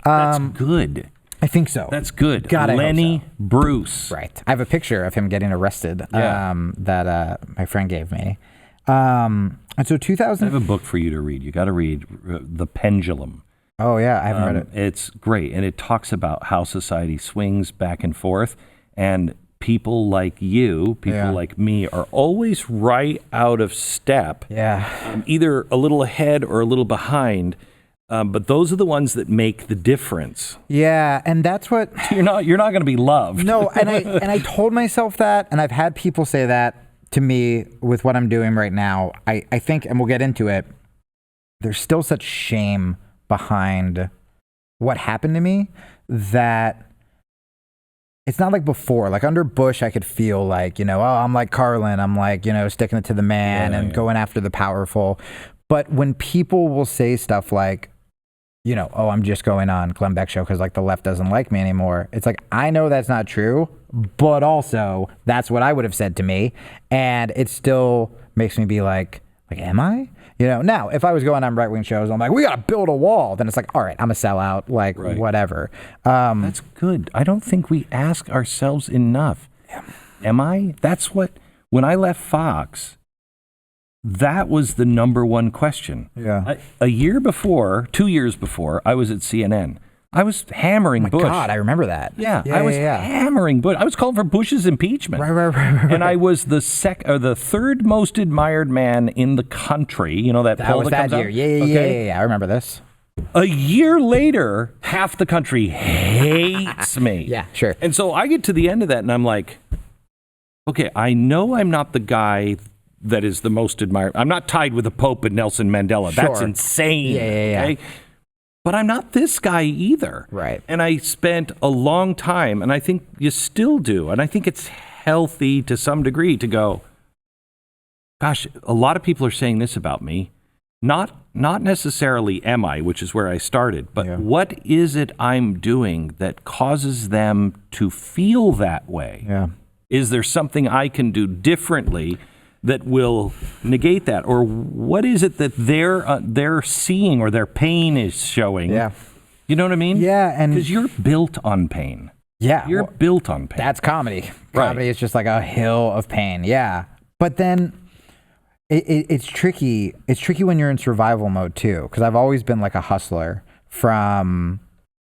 That's good. I think so. That's good. God, Lenny I hope so. Bruce. Right. I have a picture of him getting arrested that my friend gave me. And so 2000. I have a book for you to read. You got to read The Pendulum. Oh, yeah. I haven't read it. It's great. And it talks about how society swings back and forth. And people like you, people like me, are always right out of step. Yeah. Either a little ahead or a little behind. But those are the ones that make the difference. Yeah, and that's what you're not going to be loved. No, and I told myself that, and I've had people say that to me with what I'm doing right now. I think, and we'll get into it, there's still such shame behind what happened to me that it's not like before. Like under Bush, I could feel like, you know, oh, I'm like Carlin. I'm like, you know, sticking it to the man and going after the powerful. But when people will say stuff like, you know, oh, I'm just going on Glenn Beck show because like the left doesn't like me anymore. It's like, I know that's not true, but also that's what I would have said to me. And it still makes me be like, am I? You know, now if I was going on right-wing shows, I'm like, we got to build a wall. Then it's like, all right, I'm a sellout, like whatever. That's good. I don't think we ask ourselves enough. Am I? That's what, when I left Fox, that was the number one question. Yeah. A year before, 2 years before, I was at CNN. I was hammering Bush. God, I remember that. Yeah, I was hammering Bush. I was calling for Bush's impeachment. Right. And I was the third most admired man in the country. You know that poll was that comes year. out? Yeah. I remember this. A year later, half the country hates me. Yeah, sure. And so I get to the end of that, and I'm like, okay, I know I'm not the guy that is the most admired. I'm not tied with the Pope and Nelson Mandela. Sure. That's insane. Yeah. Okay? But I'm not this guy either. Right. And I spent a long time, and I think you still do, and I think it's healthy to some degree to go, gosh, a lot of people are saying this about me. Not necessarily am I, which is where I started, but what is it I'm doing that causes them to feel that way? Yeah. Is there something I can do differently that will negate that? Or what is it that they're seeing or their pain is showing? Yeah. You know what I mean? Yeah. And because you're built on pain. Yeah. You're built on pain. That's comedy. Right. Comedy is just like a hill of pain. Yeah. But then it's tricky. It's tricky when you're in survival mode too. Because I've always been like a hustler and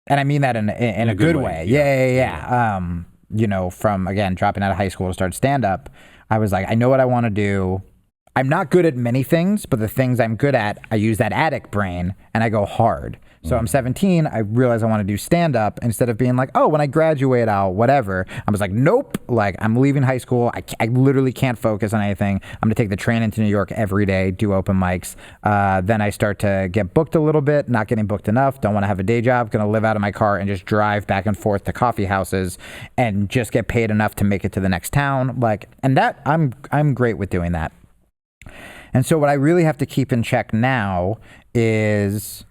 I mean that in a good way. Yeah. From, again, dropping out of high school to start stand-up, I was like, I know what I want to do. I'm not good at many things, but the things I'm good at, I use that addict brain and I go hard. So I'm 17, I realize I want to do stand-up instead of being like, oh, when I graduate, I'll whatever. I was like, nope, like I'm leaving high school. I literally can't focus on anything. I'm going to take the train into New York every day, do open mics. Then I start to get booked a little bit, not getting booked enough, don't want to have a day job, going to live out of my car and just drive back and forth to coffee houses and just get paid enough to make it to the next town. And that, I'm great with doing that. And so what I really have to keep in check now is,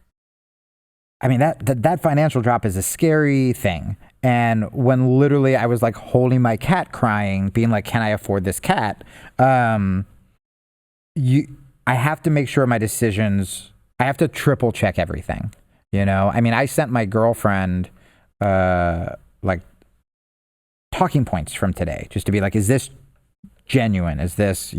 I mean, that financial drop is a scary thing. And when literally I was like holding my cat crying, being like, can I afford this cat? I have to make sure my decisions, I have to triple check everything. You know, I mean, I sent my girlfriend like talking points from today just to be like, is this genuine? Is this,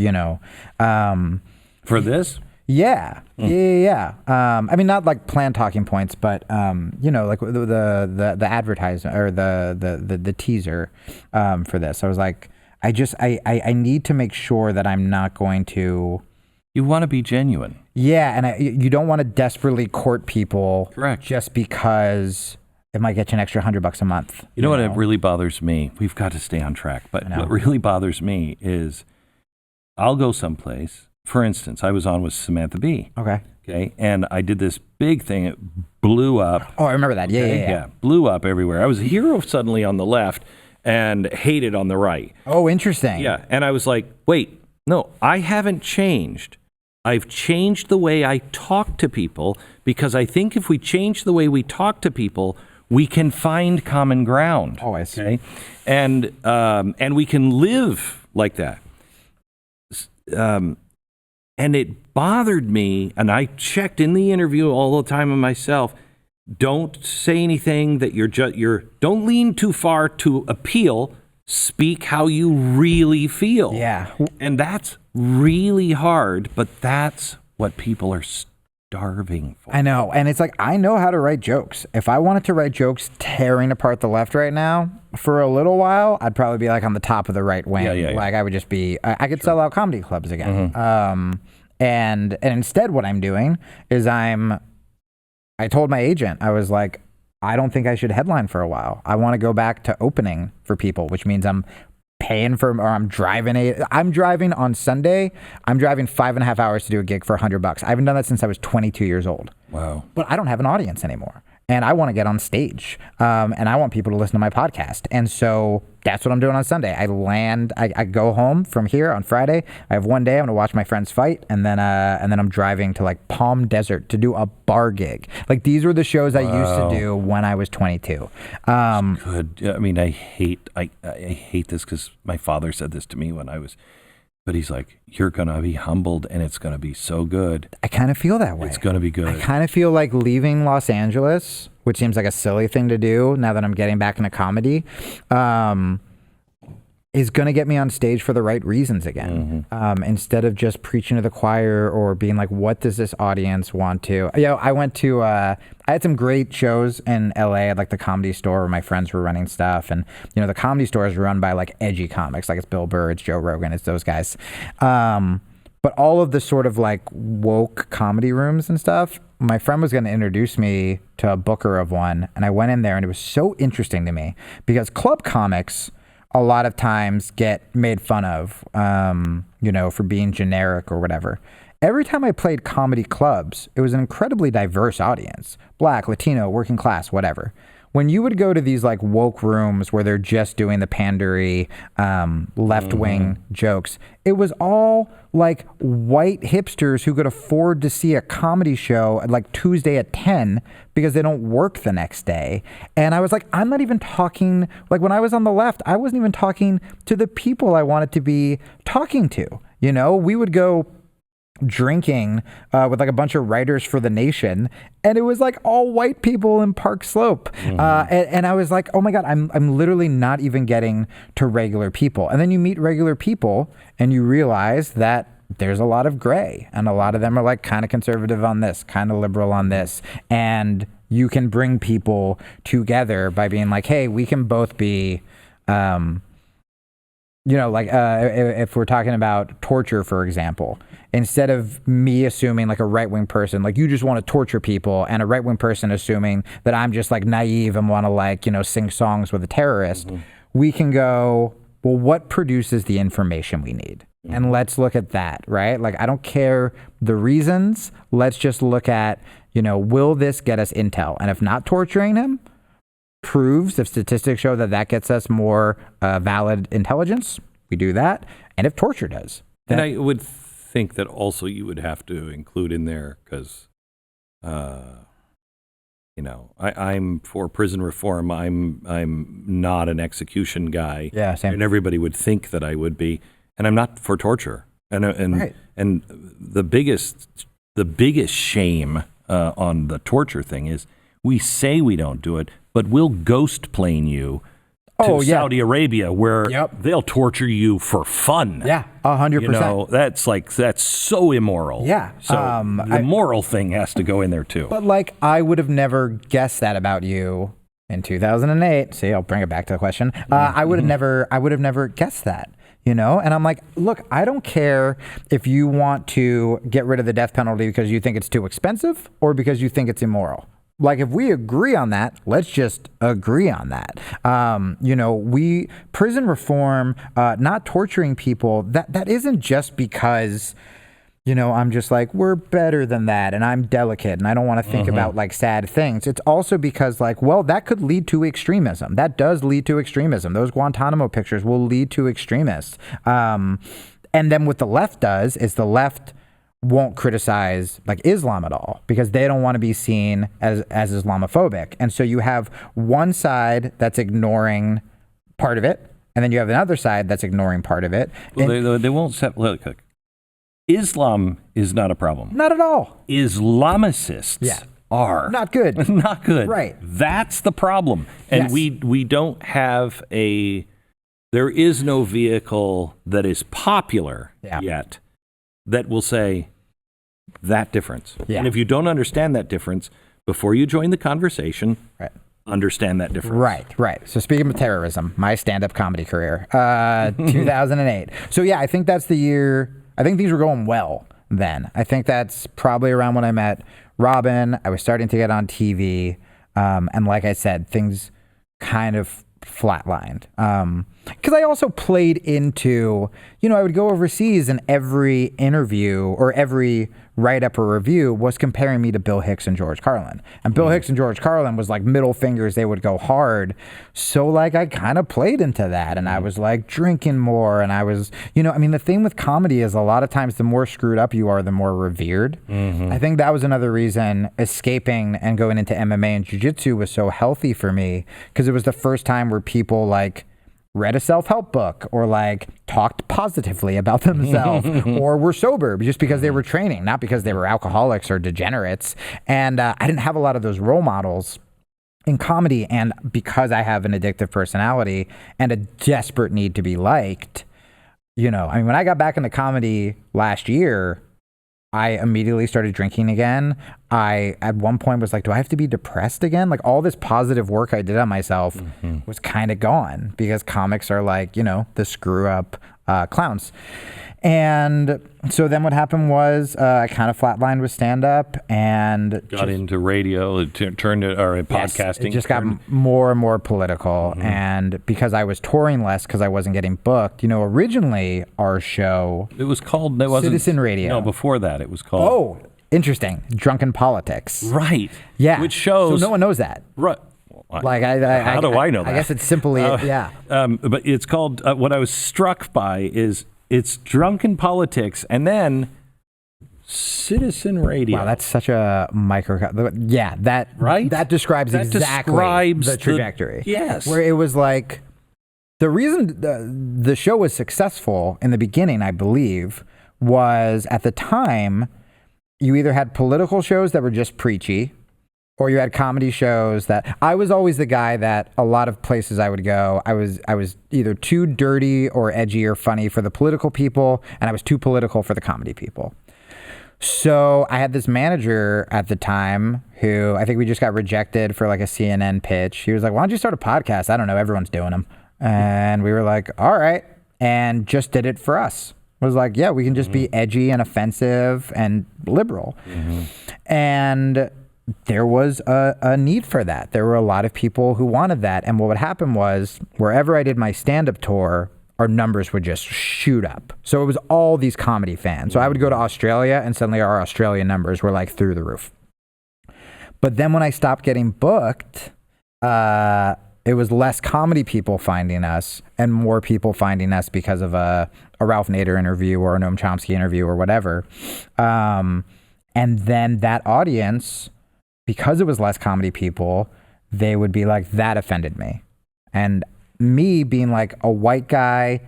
for this? Yeah. I mean, not like planned talking points, but like the advertisement or the teaser for this. I was like, I need to make sure that I'm not going to. You want to be genuine. Yeah, and you don't want to desperately court people. Correct. Just because it might get you an extra $100 a month. You know what? It really bothers me. We've got to stay on track, but what really bothers me is I'll go someplace. For instance, I was on with Samantha Bee. Okay. And I did this big thing. It blew up. Oh, I remember that. Yeah. Blew up everywhere. I was a hero suddenly on the left and hated on the right. Oh, interesting. Yeah. And I was like, wait, no, I haven't changed. I've changed the way I talk to people because I think if we change the way we talk to people, we can find common ground. Oh, I see. Okay? And we can live like that. And it bothered me, and I checked in the interview all the time on myself. Don't say anything that don't lean too far to appeal. Speak how you really feel. Yeah. And that's really hard, but that's what people are starving for. I know. And it's like, I know how to write jokes. If I wanted to write jokes tearing apart the left right now, for a little while, I'd probably be like on the top of the right wing. Yeah. Like I would just be, I could sell out comedy clubs again. And instead what I'm doing is I told my agent, I was like, I don't think I should headline for a while. I want to go back to opening for people, which means I'm paying for, or I'm driving on Sunday. I'm driving 5.5 hours to do a gig for $100. I haven't done that since I was 22 years old. Wow. But I don't have an audience anymore. And I want to get on stage, and I want people to listen to my podcast. And so that's what I'm doing on Sunday. I go home from here on Friday. I have one day. I'm going to watch my friends fight, and then I'm driving to like Palm Desert to do a bar gig. Like these were the shows I used to do when I was 22. Good. I mean, I hate this because my father said this to me when I was. But he's like, you're going to be humbled and it's going to be so good. I kind of feel that way. It's going to be good. I kind of feel like leaving Los Angeles, which seems like a silly thing to do now that I'm getting back into comedy. is going to get me on stage for the right reasons again. Instead of just preaching to the choir or being like, what does this audience want to? I went to, I had some great shows in LA at like the Comedy Store where my friends were running stuff. And, the Comedy Store is run by like edgy comics. Like it's Bill Burr, it's Joe Rogan, it's those guys. But all of the sort of like woke comedy rooms and stuff, my friend was going to introduce me to a booker of one. And I went in there and it was so interesting to me because club comics a lot of times get made fun of, for being generic or whatever. Every time I played comedy clubs, it was an incredibly diverse audience. Black, Latino, working class, whatever. When you would go to these like woke rooms where they're just doing the pandery, left-wing jokes, it was all like white hipsters who could afford to see a comedy show at like Tuesday at 10 because they don't work the next day. And I was like, I'm not even talking, like when I was on the left, I wasn't even talking to the people I wanted to be talking to. We would go drinking with like a bunch of writers for The Nation, and it was like all white people in Park Slope, and I was like, oh my god, I'm literally not even getting to regular people. And then you meet regular people and you realize that there's a lot of gray, and a lot of them are like kind of conservative on this, kind of liberal on this, and you can bring people together by being like, hey, we can both be if we're talking about torture, for example, instead of me assuming like a right-wing person, like you just want to torture people, and a right-wing person assuming that I'm just like naive and want to like, sing songs with a terrorist, we can go, well, what produces the information we need? And let's look at that, right? Like, I don't care the reasons. Let's just look at, will this get us intel? And if not torturing him proves, if statistics show that gets us more valid intelligence, we do that. And if torture does. And I would think that also you would have to include in there because, I'm for prison reform. I'm not an execution guy. Yeah, same. And everybody would think that I would be. And I'm not for torture. And right. And the biggest shame on the torture thing is we say we don't do it, but we'll ghost plane you to Saudi Arabia where they'll torture you for fun. Yeah, 100%. That's so immoral. Yeah. So the moral thing has to go in there too. But like, I would have never guessed that about you in 2008. See, I'll bring it back to the question. I would have never guessed that. And I'm like, look, I don't care if you want to get rid of the death penalty because you think it's too expensive or because you think it's immoral. Like, if we agree on that, let's just agree on that. Prison reform, not torturing people, that isn't just because, I'm just like, we're better than that and I'm delicate and I don't want to think about like sad things. It's also because like, well, that could lead to extremism. That does lead to extremism. Those Guantanamo pictures will lead to extremists. And then what the left does is the left won't criticize like Islam at all because they don't want to be seen as Islamophobic. And so you have one side that's ignoring part of it, and then you have another side that's ignoring part of it. Well, they won't look. Islam is not a problem. Not at all. Islamicists are not good. Not good. Right. That's the problem. And we don't have there is no vehicle that is popular yet that will say that difference. Yeah. And if you don't understand that difference, before you join the conversation, understand that difference. Right. So speaking of terrorism, my stand-up comedy career, 2008. So I think that's the year. I think these were going well then. I think that's probably around when I met Robin. I was starting to get on TV. And like I said, things kind of flatlined. Because I also played into, I would go overseas and every interview or every write-up or review was comparing me to Bill Hicks and George Carlin. And Bill Hicks and George Carlin was like middle fingers, they would go hard. So like I kind of played into that and I was like drinking more and I was, the thing with comedy is a lot of times the more screwed up you are, the more revered. I think that was another reason escaping and going into MMA and jiu-jitsu was so healthy for me because it was the first time where people like read a self-help book or like talked positively about themselves or were sober just because they were training, not because they were alcoholics or degenerates. And I didn't have a lot of those role models in comedy, and because I have an addictive personality and a desperate need to be liked, you know, I mean, when I got back into comedy last year, I immediately started drinking again. I, at one point, was like, do I have to be depressed again? Like, all this positive work I did on myself was kind of gone because comics are like, you know, the screw up clowns. And so then what happened was I kind of flatlined with stand-up and got into radio, turned to podcasting. It just got more and more political. And because I was touring less because I wasn't getting booked, you know, originally our show... It was called... It wasn't, Citizen Radio. No, before that it was called... Oh, interesting. Drunken Politics. Right. Yeah. Which shows... So no one knows that. Right. Like how do I know that? I guess it's simply... yeah. But it's called... what I was struck by is... It's Drunken Politics, and then Citizen Radio. Wow, that's such a micro... Yeah, that right? That describes exactly the trajectory. Yes. Where it was like... The reason the show was successful in the beginning, I believe, was at the time, you either had political shows that were just preachy, or you had comedy shows that... I was always the guy that a lot of places I would go, I was either too dirty or edgy or funny for the political people, and I was too political for the comedy people. So I had this manager at the time who I think we just got rejected for like a CNN pitch. He was like, why don't you start a podcast? I don't know, everyone's doing them. And we were like, all right. And just did it for us. It was like, yeah, we can just be edgy and offensive and liberal. And... there was a need for that. There were a lot of people who wanted that. And what would happen was, wherever I did my stand-up tour, our numbers would just shoot up. So it was all these comedy fans. So I would go to Australia, and suddenly our Australian numbers were like through the roof. But then when I stopped getting booked, it was less comedy people finding us and more people finding us because of a Ralph Nader interview or a Noam Chomsky interview or whatever. And then that audience... because it was less comedy people, they would be like, that offended me. And me being like a white guy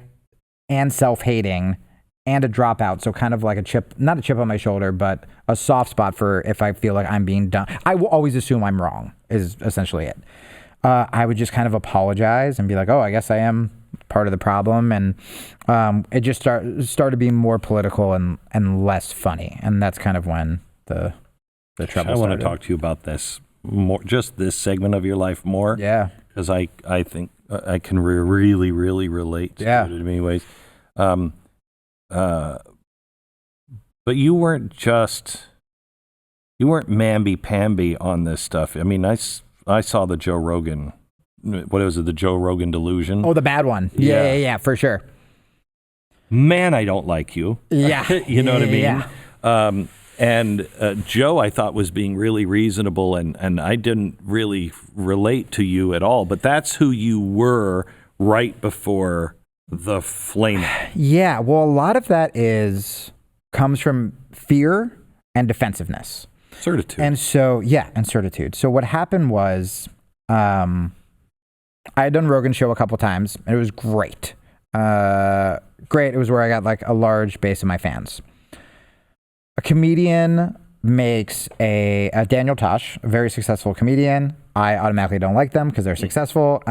and self-hating and a dropout, so kind of like a chip, not a chip on my shoulder, but a soft spot for if I feel like I'm being done. I will always assume I'm wrong, is essentially it. I would just kind of apologize and be like, oh, I guess I am part of the problem. And it just started being more political and less funny. And that's kind of when the trouble started. I want to talk to you about this more, just this segment of your life more. Yeah. Because I think I can really relate to it in many ways. But you weren't mamby-pamby on this stuff. I mean, I saw the Joe Rogan, what was it, the Joe Rogan delusion? Oh, the bad one. Yeah, for sure. Man, I don't like you. Yeah. You know what I mean? Yeah. And Joe, I thought, was being really reasonable, and I didn't really relate to you at all. But that's who you were right before the flame. Yeah, well, a lot of that comes from fear and defensiveness. Certitude. And so, and certitude. So what happened was I had done Rogan's show a couple times, and it was great. Great. It was where I got like a large base of my fans. A comedian makes a Daniel Tosh, a very successful comedian. I automatically don't like them because they're successful.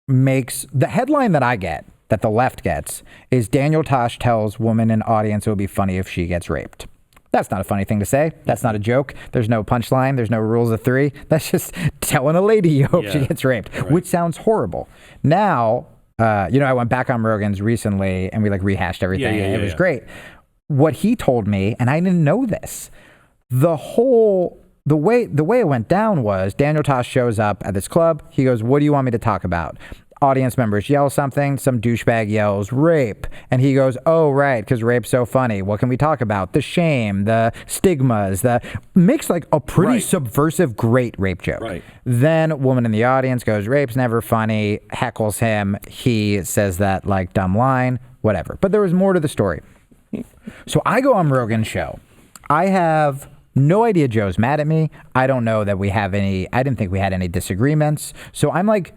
Makes the headline that I get, that the left gets, is Daniel Tosh tells woman in audience it would be funny if she gets raped. That's not a funny thing to say. That's not a joke. There's no punchline. There's no rules of three. That's just telling a lady you hope she gets raped, which sounds horrible. Now, I went back on Rogan's recently and we like rehashed everything. It was great. What he told me, and I didn't know this, the way it went down was Daniel Tosh shows up at this club. He goes, what do you want me to talk about? Audience members yell something. Some douchebag yells, rape. And he goes, oh, right, because rape's so funny. What can we talk about? The shame, the stigmas, makes like a pretty subversive, great rape joke. Right. Then a woman in the audience goes, rape's never funny, heckles him. He says that like dumb line, whatever. But there was more to the story. So I go on Rogan's show. I have no idea Joe's mad at me. I don't know that I didn't think we had any disagreements. So I'm like,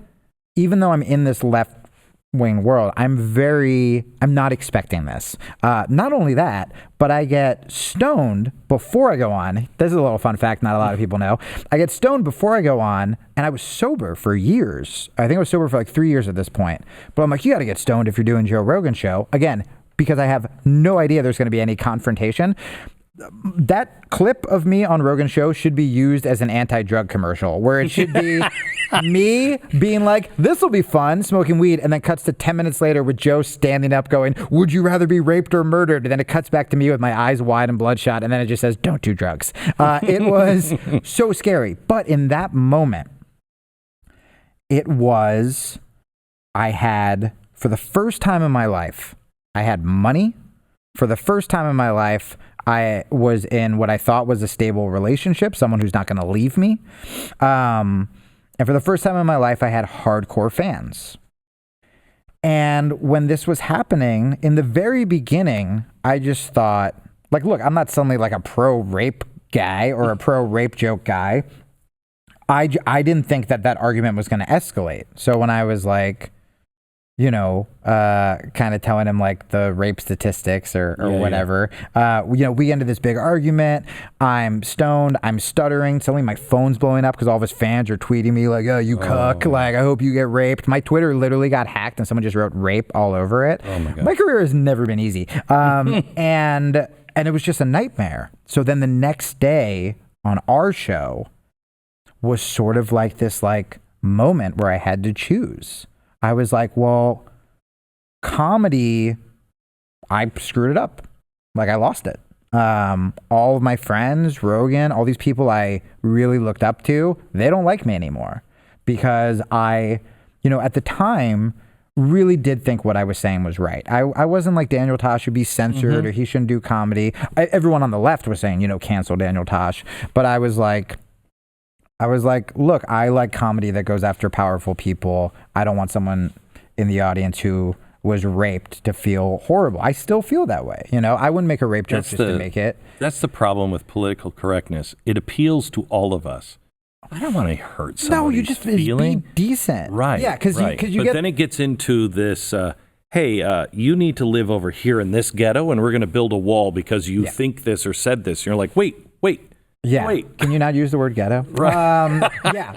even though I'm in this left wing world, I'm not expecting this. Not only that, but I get stoned before I go on. This is a little fun fact not a lot of people know. I get stoned before I go on, and I was sober for years. I think I was sober for like 3 years at this point. But I'm like, you got to get stoned if you're doing Joe Rogan show. Again, because I have no idea there's going to be any confrontation. That clip of me on Rogan's show should be used as an anti-drug commercial, where it should be me being like, this will be fun, smoking weed, and then cuts to 10 minutes later with Joe standing up going, would you rather be raped or murdered? And then it cuts back to me with my eyes wide and bloodshot, and then it just says, don't do drugs. It was so scary. But in that moment, I had, for the first time in my life, I had money. For the first time in my life, I was in what I thought was a stable relationship, someone who's not going to leave me. And for the first time in my life, I had hardcore fans. And when this was happening, in the very beginning, I just thought, like, look, I'm not suddenly like a pro-rape guy or a pro-rape joke guy. I didn't think that argument was going to escalate. So when I was like, kind of telling him like the rape statistics or whatever. We ended this big argument. I'm stoned. I'm stuttering. Suddenly my phone's blowing up because all of his fans are tweeting me like, oh, you cuck. Like, I hope you get raped. My Twitter literally got hacked and someone just wrote rape all over it. Oh my God. My career has never been easy. And it was just a nightmare. So then the next day on our show was sort of like this like moment where I had to choose. I was like, well, comedy, I screwed it up. Like, I lost it. All of my friends, Rogan, all these people I really looked up to, they don't like me anymore because I, at the time, really did think what I was saying was right. I wasn't like Daniel Tosh should be censored or he shouldn't do comedy. Everyone on the left was saying, cancel Daniel Tosh. But I was like, look, I like comedy that goes after powerful people. I don't want someone in the audience who was raped to feel horrible. I still feel that way. I wouldn't make a rape joke just to make it. That's the problem with political correctness. It appeals to all of us. I don't want to hurt somebody's No, you just feeling. Be decent. Right. Yeah, because But then it gets into this, hey, you need to live over here in this ghetto, and we're going to build a wall because you think this or said this. And you're like, wait. Yeah. Wait. Can you not use the word ghetto? Right.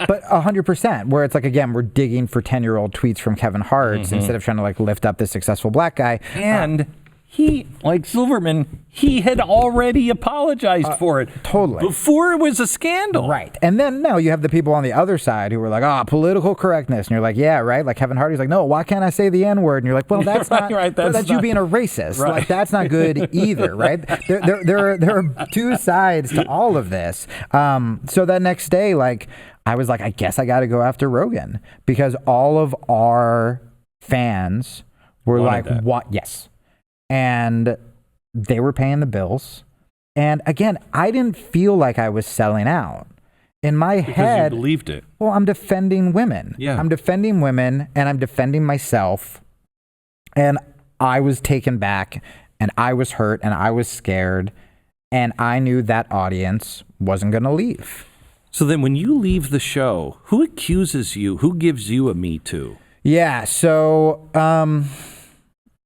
But 100%, where it's like, again, we're digging for 10-year-old tweets from Kevin Hart instead of trying to like lift up this successful black guy. And he, like Silverman, he had already apologized for it. Totally. Before it was a scandal. Right. And then now you have the people on the other side who were like, political correctness. And you're like, yeah, right. Like Kevin Hardy's like, no, why can't I say the N-word? And you're like, well, that's not, that's you being a racist. Right. Like, that's not good either, right? There are two sides to all of this. So that next day, like, I was like, I guess I got to go after Rogan because all of our fans were like, what? Yes. And they were paying the bills. And again, I didn't feel like I was selling out. In my head, you believed it. Well, I'm defending women. Yeah. I'm defending women and I'm defending myself. And I was taken back and I was hurt and I was scared. And I knew that audience wasn't going to leave. So then when you leave the show, who accuses you? Who gives you a Me Too? Yeah. So,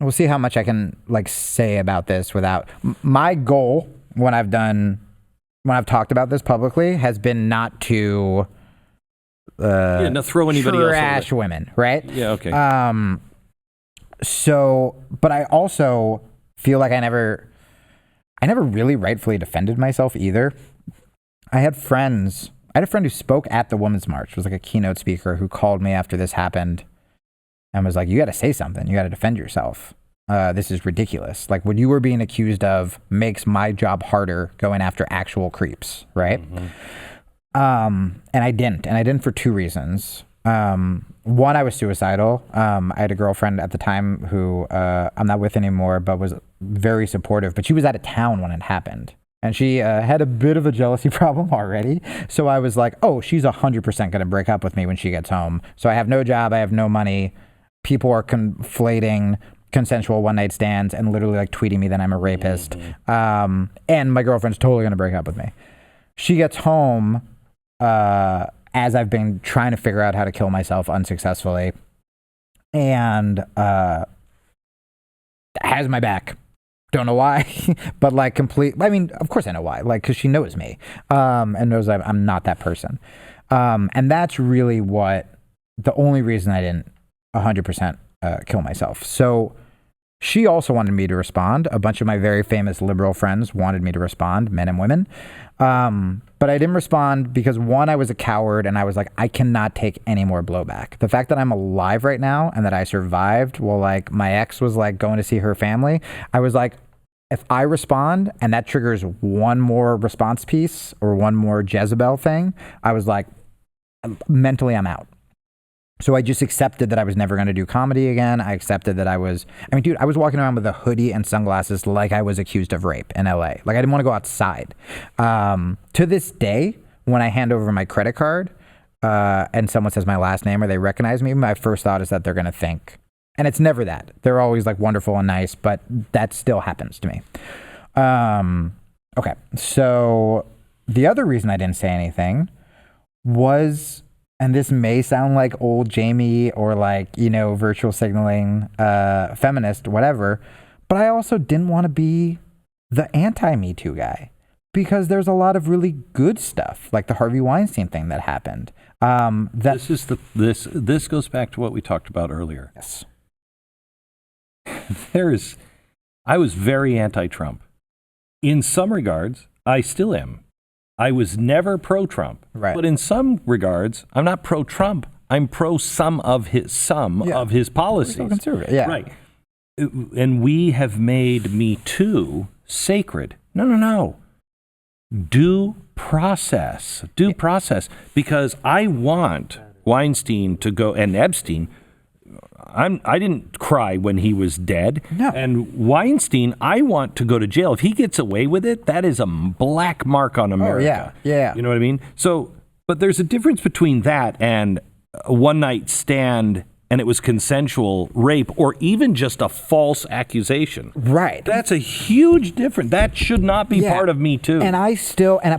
we'll see how much I can like say about this without my goal when I've talked about this publicly has been not to not throw anybody else trash women, right? Yeah, okay. So, but I also feel like I never really rightfully defended myself either. I had a friend who spoke at the Women's March, was like a keynote speaker who called me after this happened and was like, you got to say something. You got to defend yourself. This is ridiculous. Like what you were being accused of makes my job harder going after actual creeps, right? And I didn't for two reasons. One, I was suicidal. I had a girlfriend at the time who I'm not with anymore, but was very supportive. But she was out of town when it happened. And she had a bit of a jealousy problem already. So I was like, oh, she's 100% going to break up with me when she gets home. So I have no job. I have no money. People are conflating consensual one-night stands and literally like tweeting me that I'm a rapist. And my girlfriend's totally going to break up with me. She gets home as I've been trying to figure out how to kill myself unsuccessfully. and has my back. Don't know why, but like I mean, of course I know why, like, because she knows me, and knows I'm not that person. And that's really the only reason I didn't 100% kill myself. So she also wanted me to respond. A bunch of my very famous liberal friends wanted me to respond, men and women. But I didn't respond because, one, I was a coward, and I was like, I cannot take any more blowback. The fact that I'm alive right now and that I survived while like my ex was like going to see her family, I was like, if I respond and that triggers one more response piece or one more Jezebel thing, I was like, mentally I'm out. So I just accepted that I was never going to do comedy again. I accepted that I was walking around with a hoodie and sunglasses like I was accused of rape in LA. Like, I didn't want to go outside. To this day, when I hand over my credit card and someone says my last name or they recognize me, my first thought is that they're going to think, and it's never that. They're always like wonderful and nice, but that still happens to me. Okay. So the other reason I didn't say anything was, and this may sound like old Jamie or like, virtual signaling, feminist, whatever, but I also didn't want to be the anti-Me Too guy, because there's a lot of really good stuff, like the Harvey Weinstein thing that happened. This goes back to what we talked about earlier. Yes. I was very anti-Trump. In some regards, I still am. I was never pro-Trump, right. But in some regards, I'm not pro-Trump. I'm pro some of his policies. Conservative. Yeah. Right. And we have made Me Too sacred. No. Due process, because I want Weinstein to go, and Epstein. I didn't cry when he was dead. No. And Weinstein, I want to go to jail. If he gets away with it, that is a black mark on America. Oh, yeah. You know what I mean? So, but there's a difference between that and a one-night stand and it was consensual rape, or even just a false accusation. Right. That's a huge difference. That should not be part of Me Too. And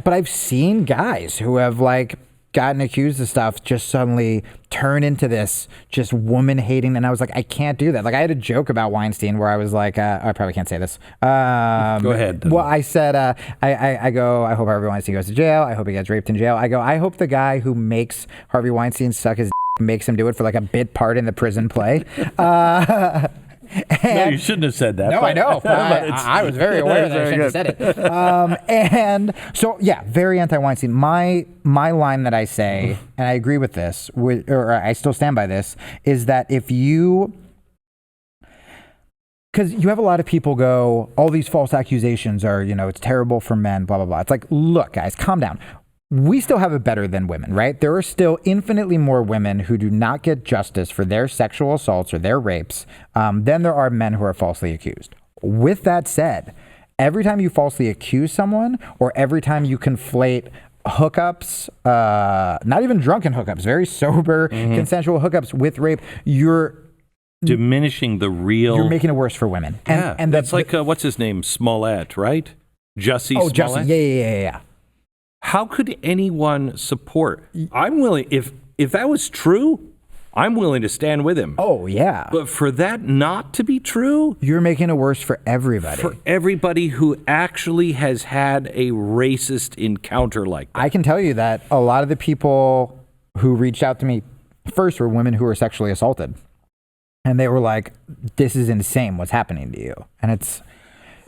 but I've seen guys who have like gotten accused of stuff just suddenly turn into this just woman hating, and I was like, I can't do that. Like, I had a joke about Weinstein where I was like, I probably can't say this. Go ahead. Well, I said, I go, I hope Harvey Weinstein goes to jail. I hope he gets raped in jail. I go, I hope the guy who makes Harvey Weinstein suck his makes him do it for like a bit part in the prison play. No, you shouldn't have said that. No, I know. I was very aware that I shouldn't have said it. And so, yeah, very anti-Weinstein. My line that I say, and I agree with this, or I still stand by this, is that because you have a lot of people go, all these false accusations are, it's terrible for men, blah, blah, blah. It's like, look, guys, calm down. We still have it better than women, right? There are still infinitely more women who do not get justice for their sexual assaults or their rapes than there are men who are falsely accused. With that said, every time you falsely accuse someone, or every time you conflate hookups, not even drunken hookups, very sober, consensual hookups with rape, you're diminishing the real. You're making it worse for women. And that's like, what's his name? Smollett, right? Jussie Smollett? Jussie, yeah. How could anyone support? I'm willing, if that was true, I'm willing to stand with him. Oh, yeah. But for that not to be true, you're making it worse for everybody. For everybody who actually has had a racist encounter like that. I can tell you that a lot of the people who reached out to me first were women who were sexually assaulted. And they were like, this is insane what's happening to you. And it's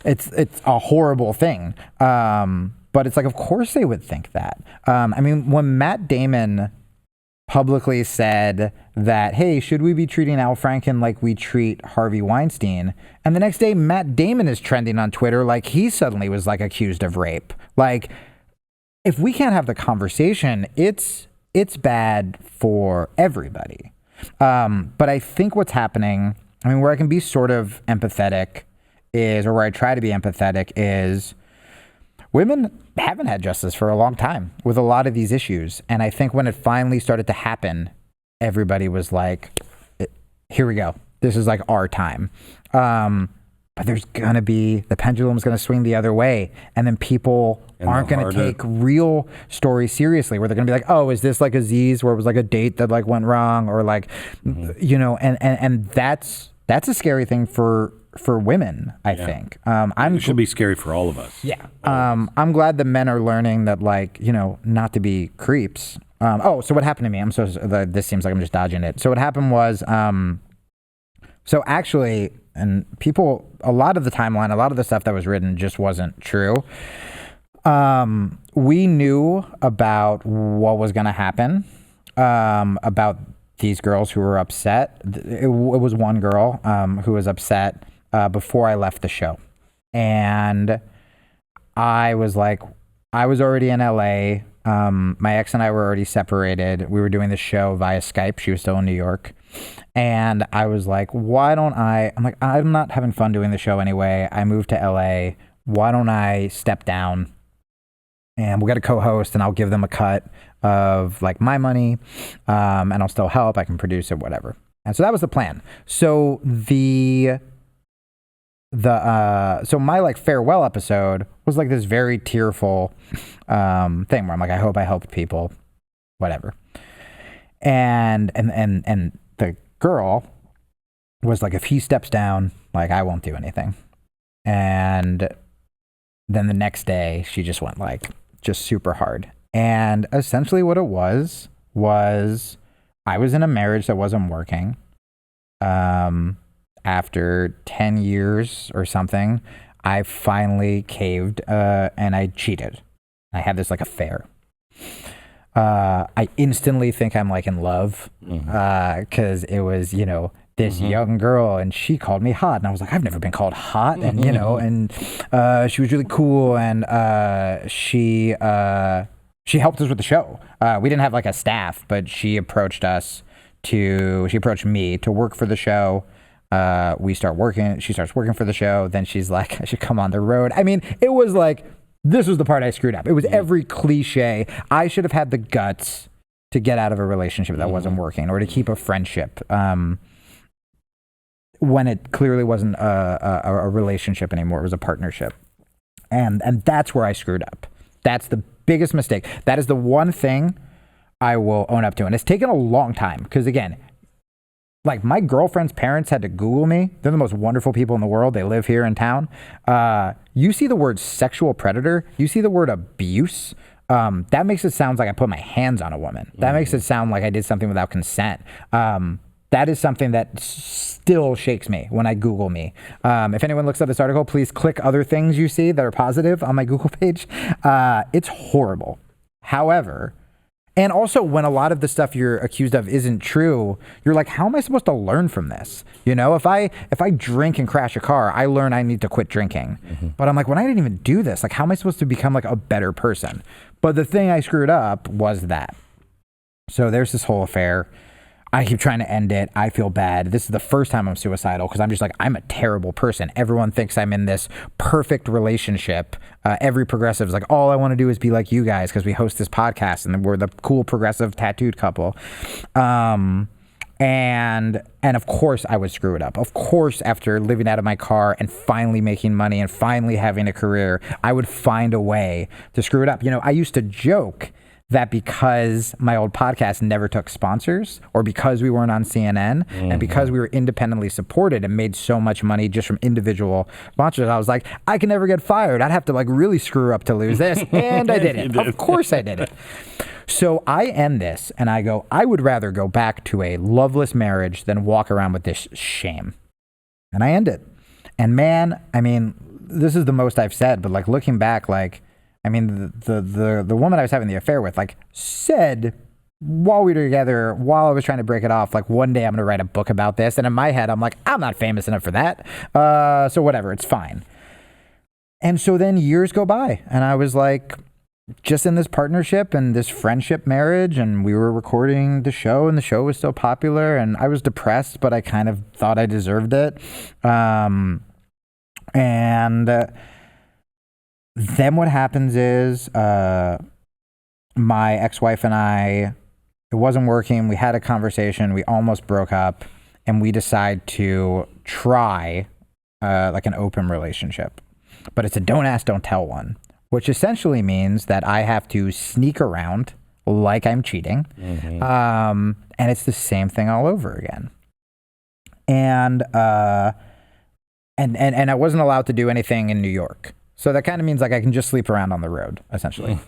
a horrible thing. But it's like, of course they would think that. I mean, when Matt Damon publicly said that, hey, should we be treating Al Franken like we treat Harvey Weinstein? And the next day, Matt Damon is trending on Twitter like he suddenly was like accused of rape. Like, if we can't have the conversation, it's bad for everybody. But I think what's happening, I mean, where I can be sort of empathetic is, or where I try to be empathetic is, women haven't had justice for a long time with a lot of these issues. And I think when it finally started to happen, everybody was like, here we go. This is like our time. but there's going to be, the pendulum's going to swing the other way. And then people aren't going to take real stories seriously, where they're going to be like, oh, is this like Aziz, where it was like a date that like went wrong, or like, you know, and that's a scary thing for women, I think. It should be scary for all of us. Yeah. I'm glad that men are learning that, like, you know, not to be creeps. So what happened to me? This seems like I'm just dodging it. So what happened was, so actually, and people, a lot of the timeline, a lot of the stuff that was written just wasn't true. We knew about what was going to happen, about these girls who were upset. It was one girl who was upset before I left the show. And I was already in LA. My ex and I were already separated. We were doing the show via Skype. She was still in New York. And I was like, I'm not having fun doing the show anyway. I moved to LA. Why don't I step down and we'll get a co-host and I'll give them a cut of like my money, and I'll still help. I can produce it, whatever. And so that was the plan. So so my like farewell episode was like this very tearful thing where I'm like, I hope I helped people, whatever. And the girl was like, if he steps down, like I won't do anything. And then the next day she just went like just super hard. And essentially what it was I was in a marriage that wasn't working. After 10 years or something, I finally caved and I cheated. I had this like affair. I instantly think I'm like in love because it was, you know, this young girl and she called me hot. And I was like, I've never been called hot. And, you know, and she was really cool. And she helped us with the show. We didn't have like a staff, but she approached me to work for the show. She starts working for the show. Then she's like, I should come on the road. I mean, it was like, this was the part I screwed up. It was every cliche. I should have had the guts to get out of a relationship that wasn't working, or to keep a friendship when it clearly wasn't a relationship anymore. It was a partnership. And that's where I screwed up. That's the biggest mistake. That is the one thing I will own up to. And it's taken a long time because, again, like my girlfriend's parents had to Google me. They're the most wonderful people in the world. They live here in town. You see the word sexual predator. You see the word abuse. That makes it sound like I put my hands on a woman. That makes it sound like I did something without consent. That is something that still shakes me when I Google me. If anyone looks at this article, please click other things you see that are positive on my Google page. It's horrible. However, and also when a lot of the stuff you're accused of isn't true, you're like, how am I supposed to learn from this? You know, if I drink and crash a car, I learn I need to quit drinking. But I'm like, when I didn't even do this, like how am I supposed to become like a better person? But the thing I screwed up was that. So there's this whole affair. I keep trying to end it. I feel bad. This is the first time I'm suicidal because I'm just like, I'm a terrible person. Everyone thinks I'm in this perfect relationship. Every progressive is like, all I want to do is be like you guys because we host this podcast and we're the cool progressive tattooed couple. And of course I would screw it up. Of course, after living out of my car and finally making money and finally having a career, I would find a way to screw it up. You know, I used to joke that because my old podcast never took sponsors, or because we weren't on CNN, and because we were independently supported and made so much money just from individual sponsors, I was like, I can never get fired. I'd have to like really screw up to lose this. And I did it. Of course I did it. So I end this and I go, I would rather go back to a loveless marriage than walk around with this shame. And I end it. And man, I mean, this is the most I've said, but like looking back, like, I mean, the woman I was having the affair with, like, said while we were together, while I was trying to break it off, like, one day I'm going to write a book about this. And in my head, I'm like, I'm not famous enough for that. So whatever, it's fine. And so then years go by and I was like, just in this partnership and this friendship marriage, and we were recording the show and the show was still popular and I was depressed, but I kind of thought I deserved it. Then what happens is my ex-wife and I, it wasn't working. We had a conversation. We almost broke up, and we decide to try like an open relationship, but it's a don't ask, don't tell one, which essentially means that I have to sneak around like I'm cheating. And it's the same thing all over again. And I wasn't allowed to do anything in New York. So that kind of means like I can just sleep around on the road, essentially.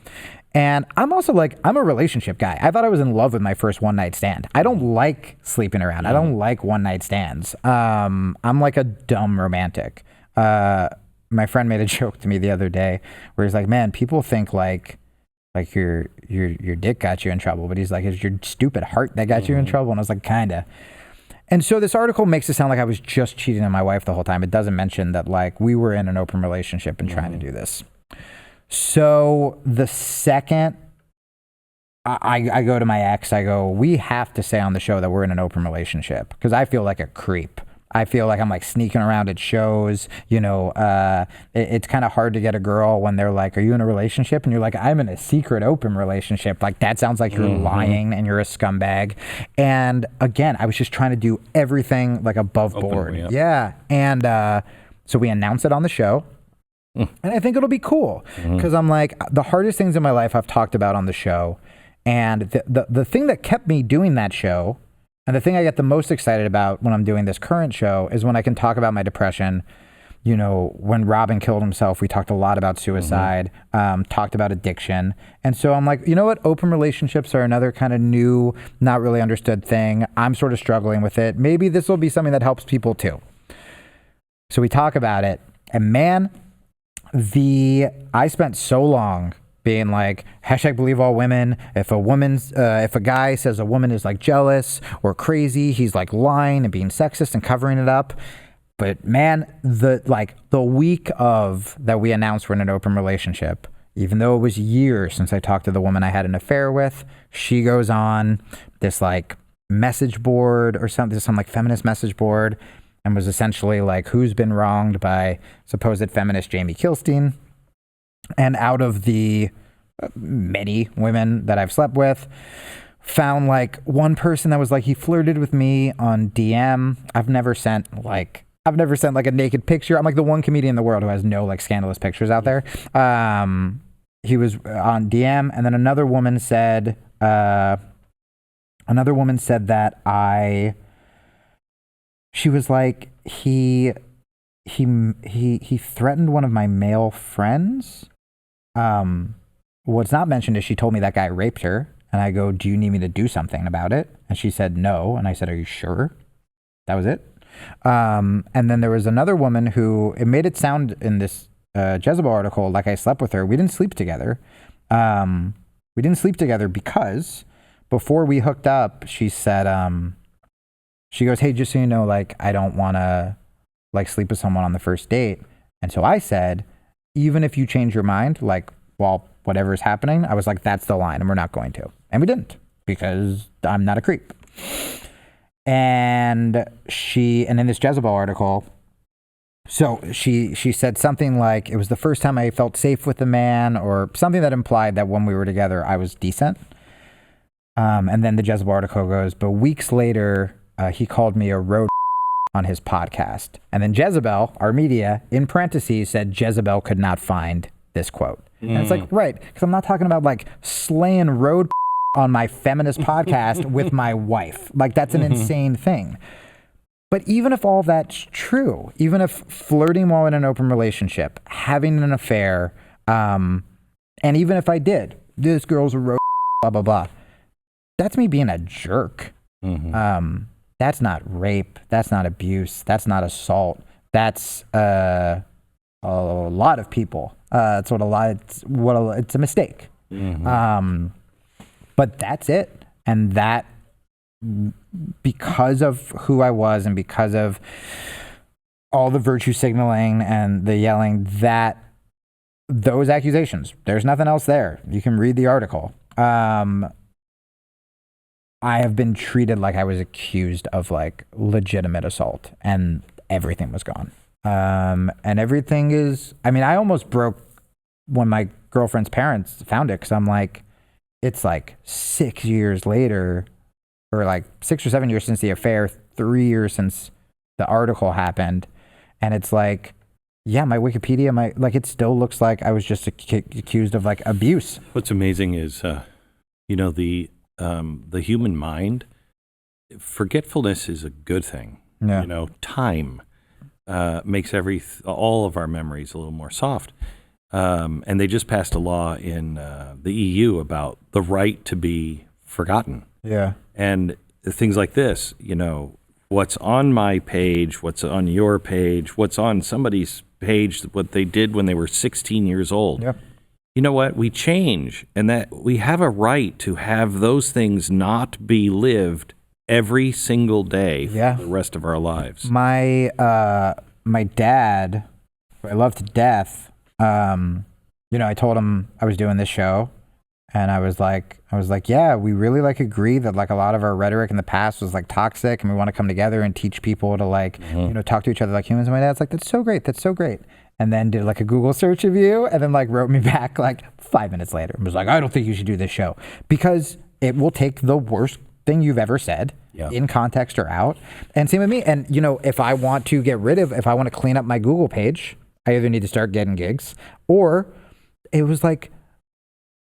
And I'm also like, I'm a relationship guy. I thought I was in love with my first one night stand. I don't like sleeping around. I don't like one night stands. I'm like a dumb romantic. My friend made a joke to me the other day where he's like, man, people think like your dick got you in trouble, but he's like, it's your stupid heart that got you in trouble. And I was like, kinda. And so this article makes it sound like I was just cheating on my wife the whole time. It doesn't mention that like we were in an open relationship and trying to do this. So the second I go to my ex, I go, we have to say on the show that we're in an open relationship because I feel like a creep. I feel like I'm like sneaking around at shows, you know, it's kind of hard to get a girl when they're like, are you in a relationship? And you're like, I'm in a secret open relationship. Like that sounds like you're lying and you're a scumbag. And again, I was just trying to do everything like above board. Yeah. And so we announce it on the show. And I think it'll be cool because I'm like, the hardest things in my life I've talked about on the show. And the thing that kept me doing that show, and the thing I get the most excited about when I'm doing this current show is when I can talk about my depression. You know, when Robin killed himself, we talked a lot about suicide, talked about addiction. And so I'm like, you know what? Open relationships are another kind of new, not really understood thing. I'm sort of struggling with it. Maybe this will be something that helps people too. So we talk about it. And man, I spent so long being like, hashtag believe all women. If a guy says a woman is like jealous or crazy, he's like lying and being sexist and covering it up. But man, the week of that we announced we're in an open relationship, even though it was years since I talked to the woman I had an affair with, she goes on this like message board or something, some like feminist message board, and was essentially like, who's been wronged by supposed feminist Jamie Kilstein. And out of the many women that I've slept with, found like one person that was like, he flirted with me on DM. I've never sent like a naked picture. I'm like the one comedian in the world who has no like scandalous pictures out there. He was on DM, and then another woman said that she was like, he threatened one of my male friends. What's not mentioned is she told me that guy raped her, and I go, do you need me to do something about it? And she said no, and I said, are you sure? That was it. And then there was another woman who, it made it sound in this Jezebel article like I slept with her. We didn't sleep together. We didn't sleep together because before we hooked up, she said, she goes, hey, just so you know, like, I don't want to like sleep with someone on the first date. And so I said, even if you change your mind, like, while whatever's happening, I was like, that's the line, and we're not going to. And we didn't, because I'm not a creep. And in this Jezebel article, so she said something like, it was the first time I felt safe with a man, or something that implied that when we were together, I was decent. And then the Jezebel article goes, but weeks later, he called me a road on his podcast. And then Jezebel, our media, in parentheses, said Jezebel could not find this quote. And it's like, right, because I'm not talking about like slaying road on my feminist podcast with my wife. Like, that's an insane thing. But even if all that's true, even if flirting while in an open relationship, having an affair, and even if I did, this girl's a road, blah, blah, blah, that's me being a jerk. That's not rape. That's not abuse. That's not assault. That's a lot of people. It's a mistake. But that's it. And that, because of who I was and because of all the virtue signaling and the yelling, that those accusations, there's nothing else there. You can read the article. I have been treated like I was accused of like legitimate assault, and everything was gone. And everything is, I mean, I almost broke when my girlfriend's parents found it, because I'm like, it's like 6 years later, or like 6 or 7 years since the affair, 3 years since the article happened. And it's like, yeah, my Wikipedia, it still looks like I was just accused of like abuse. What's amazing is, the human mind, forgetfulness is a good thing. Yeah. Time makes all of our memories a little more soft. And they just passed a law in the EU about the right to be forgotten. Yeah. And things like this, what's on my page, what's on your page, what's on somebody's page, what they did when they were 16 years old. Yep. You know what? We change, and that we have a right to have those things not be lived every single day for the rest of our lives. My dad, who I love to death, I told him I was doing this show, and I was like, yeah, we really agree that a lot of our rhetoric in the past was toxic, and we want to come together and teach people to talk to each other like humans. And my dad's like, that's so great. And then did a Google search of you, and then wrote me back 5 minutes later and was like, I don't think you should do this show, because it will take the worst thing you've ever said in context or out. And same with me. And if I want to clean up my Google page, I either need to start getting gigs, or it was $3,000,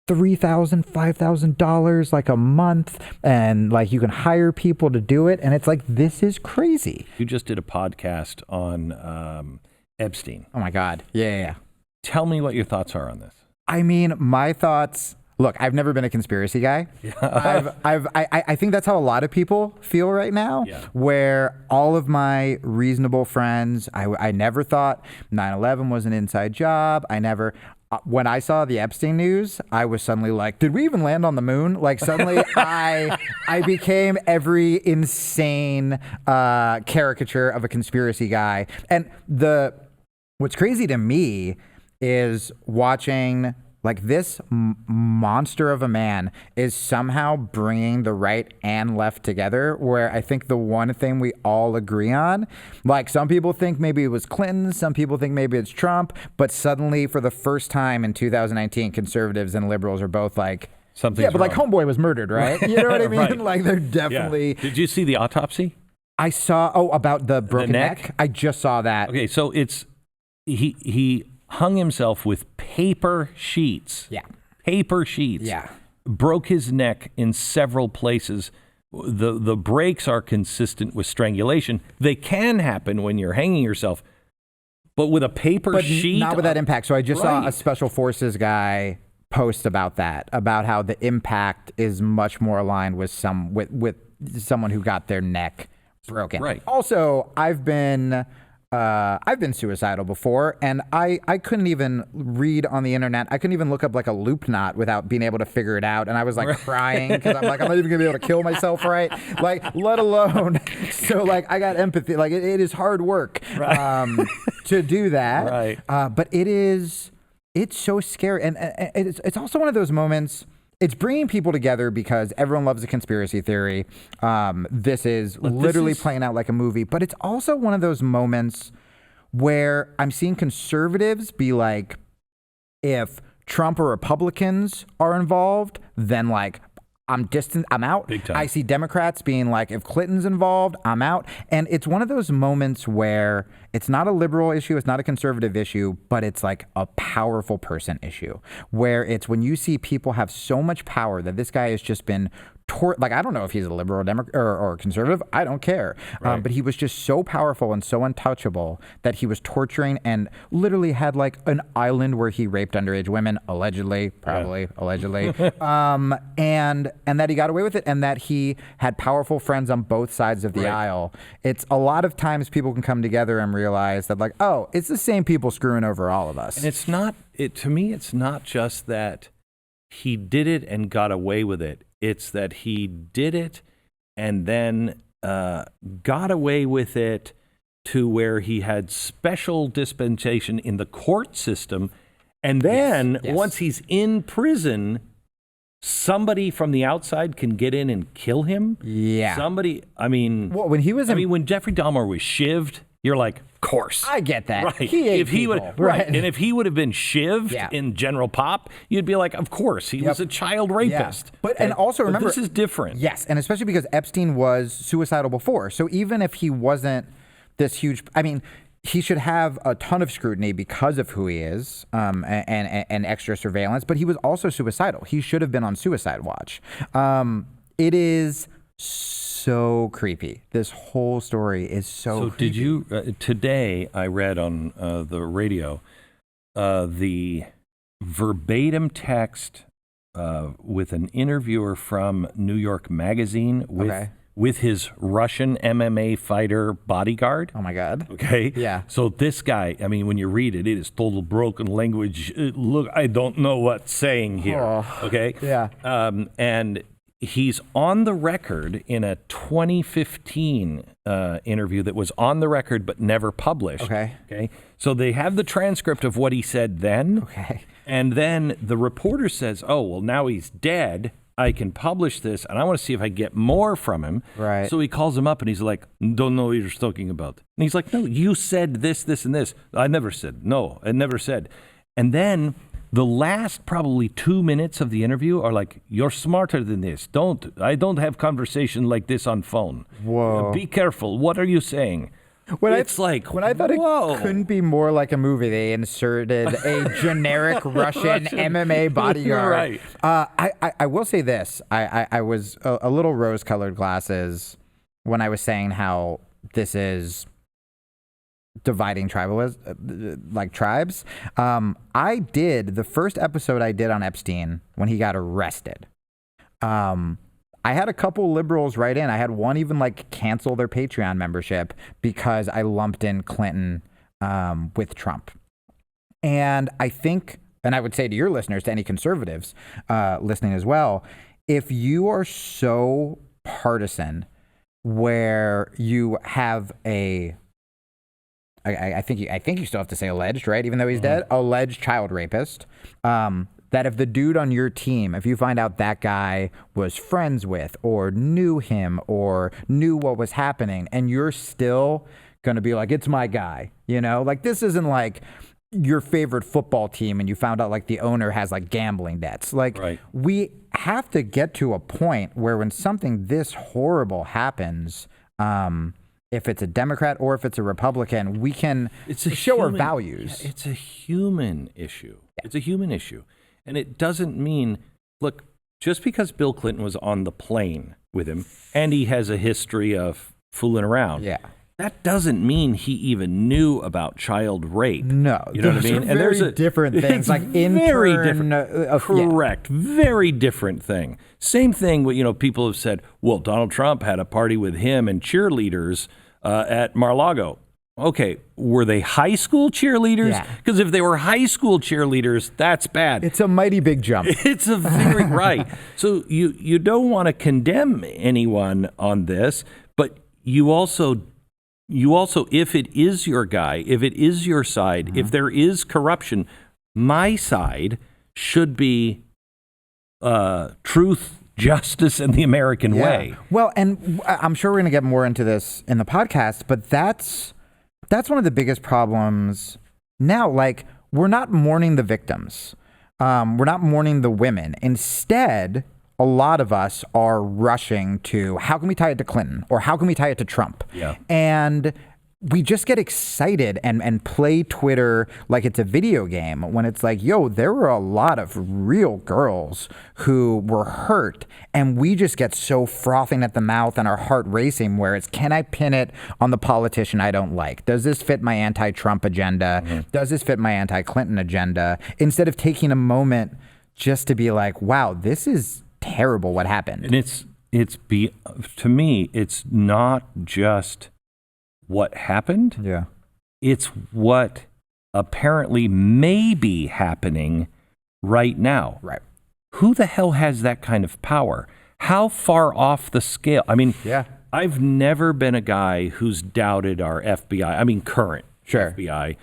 $5,000 a month, and you can hire people to do it, and it's this is crazy. You just did a podcast on Epstein. Oh my God. Yeah. Tell me what your thoughts are on this. I mean, my thoughts. Look, I've never been a conspiracy guy. I think that's how a lot of people feel right now, where all of my reasonable friends, I never thought 9/11 was an inside job. When I saw the Epstein news, I was suddenly like, did we even land on the moon? Suddenly I became every insane caricature of a conspiracy guy. And what's crazy to me is watching this monster of a man is somehow bringing the right and left together, where I think the one thing we all agree on, some people think maybe it was Clinton, some people think maybe it's Trump, but suddenly for the first time in 2019, conservatives and liberals are both something's wrong. But Homeboy was murdered, right? You know what I mean? Right. They're definitely... Yeah. Did you see the autopsy? I saw, about the broken neck? I just saw that. Okay, so it's, he hung himself with paper sheets. Yeah. Paper sheets. Yeah. Broke his neck in several places. The breaks are consistent with strangulation. They can happen when you're hanging yourself, but with a paper sheet. Not with that impact. So I just saw a special forces guy post about that, about how the impact is much more aligned with someone who got their neck broken. Right. Also, I've been suicidal before, and I couldn't even read on the internet. I couldn't even look up a loop knot without being able to figure it out. And I was crying because I'm I'm not even gonna be able to kill myself, right? Let alone. So I got empathy. It is hard work to do that. Right. But it's so scary. And it's also one of those moments. It's bringing people together because everyone loves a conspiracy theory. This is literally playing out like a movie. But it's also one of those moments where I'm seeing conservatives be like, if Trump or Republicans are involved, then I'm distant, I'm out. Big time. I see Democrats being like, if Clinton's involved, I'm out. And it's one of those moments where it's not a liberal issue, it's not a conservative issue, but it's a powerful person issue, where it's when you see people have so much power that this guy has just been I don't know if he's a liberal or Democrat or conservative. I don't care. Right. But he was just so powerful and so untouchable that he was torturing and literally had an island where he raped underage women, allegedly, allegedly, and that he got away with it, and that he had powerful friends on both sides of the aisle. It's a lot of times people can come together and realize that it's the same people screwing over all of us. And it's not. To me, it's not just that he did it and got away with it. It's that he did it and then got away with it to where he had special dispensation in the court system. And then once he's in prison, somebody from the outside can get in and kill him. Yeah. When Jeffrey Dahmer was shivved, you're like, of course. I get that. Right. He ate people. And if he would have been shivved in General Pop, you'd be like, of course, he was a child rapist. Yeah. And also remember, this is different. Yes, and especially because Epstein was suicidal before. So even if he wasn't this huge, he should have a ton of scrutiny because of who he is, and extra surveillance. But he was also suicidal. He should have been on suicide watch. It is so creepy. This whole story is so creepy. Did you today? I read on the radio the verbatim text with an interviewer from New York Magazine with his Russian MMA fighter bodyguard. Oh my God. Okay. Yeah. So this guy, I mean, when you read it, it is total broken language. Look, I don't know what's saying here. Oh. Okay. Yeah. And he's on the record in a 2015 interview that was on the record but never published. Okay. Okay. So they have the transcript of what he said then. Okay. And then the reporter says, oh, well, now he's dead. I can publish this, and I want to see if I get more from him. Right. So he calls him up, and he's like, don't know what you're talking about. And he's like, no, you said this, this, and this. I never said. No, I never said. And then the last probably 2 minutes of the interview are like, you're smarter than this. I don't have conversation like this on phone. Whoa. Be careful. What are you saying? When I thought it couldn't be more like a movie, they inserted a generic Russian MMA bodyguard. Right. I will say this. I was a little rose-colored glasses when I was saying how this is dividing tribes. I did the first episode I did on Epstein when he got arrested. I had a couple liberals write in. I had one even cancel their Patreon membership because I lumped in Clinton with Trump. And I think, and I would say to your listeners, to any conservatives listening as well, if you are so partisan where you have I think you still have to say alleged, right? Even though he's dead, alleged child rapist. That if the dude on your team, if you find out that guy was friends with or knew him or knew what was happening, and you're still going to be like, it's my guy, this isn't like your favorite football team and you found out the owner has gambling debts. Right. We have to get to a point where when something this horrible happens, if it's a Democrat or if it's a Republican, we can show our values. Yeah, it's a human issue. Yeah. It's a human issue. And it doesn't mean, look, just because Bill Clinton was on the plane with him and he has a history of fooling around, that doesn't mean he even knew about child rape. No. You know what I mean? And there's different things, very different. Correct. Very different thing. Same thing, people have said, well, Donald Trump had a party with him and cheerleaders at Mar-a-Lago. Okay, were they high school cheerleaders? Because if they were high school cheerleaders, that's bad. It's a mighty big jump. It's a very right. So you don't want to condemn anyone on this, but you also, if it is your guy, if it is your side, if there is corruption, my side should be truth, justice, and the American way. Well, and I'm sure we're going to get more into this in the podcast, but that's one of the biggest problems now. We're not mourning the victims. We're not mourning the women. Instead, a lot of us are rushing to, how can we tie it to Clinton? Or how can we tie it to Trump? Yeah. And we just get excited and play Twitter like it's a video game when it's yo, there were a lot of real girls who were hurt, and we just get so frothing at the mouth and our heart racing where it's, can I pin it on the politician I don't like? Does this fit my anti-Trump agenda? Does this fit my anti-Clinton agenda? Instead of taking a moment just to be like, wow, this is terrible what happened. And to me, it's not just what happened. Yeah. It's what apparently may be happening right now. Right. Who the hell has that kind of power? How far off the scale? I mean, I've never been a guy who's doubted our FBI. I mean, current FBI.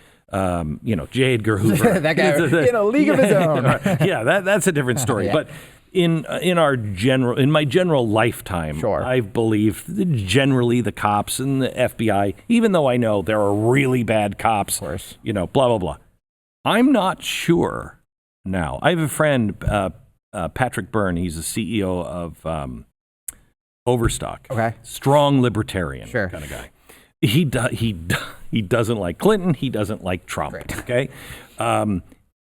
J. Edgar Hoover. That guy in a league of his own. That's a different story. But in my general lifetime, I've believed that generally the cops and the FBI, even though I know there are really bad cops, of course, blah, blah, blah. I'm not sure now. I have a friend, Patrick Byrne. He's the CEO of Overstock. Okay. Strong libertarian kind of guy. he doesn't like Clinton. He doesn't like Trump. Right. Okay.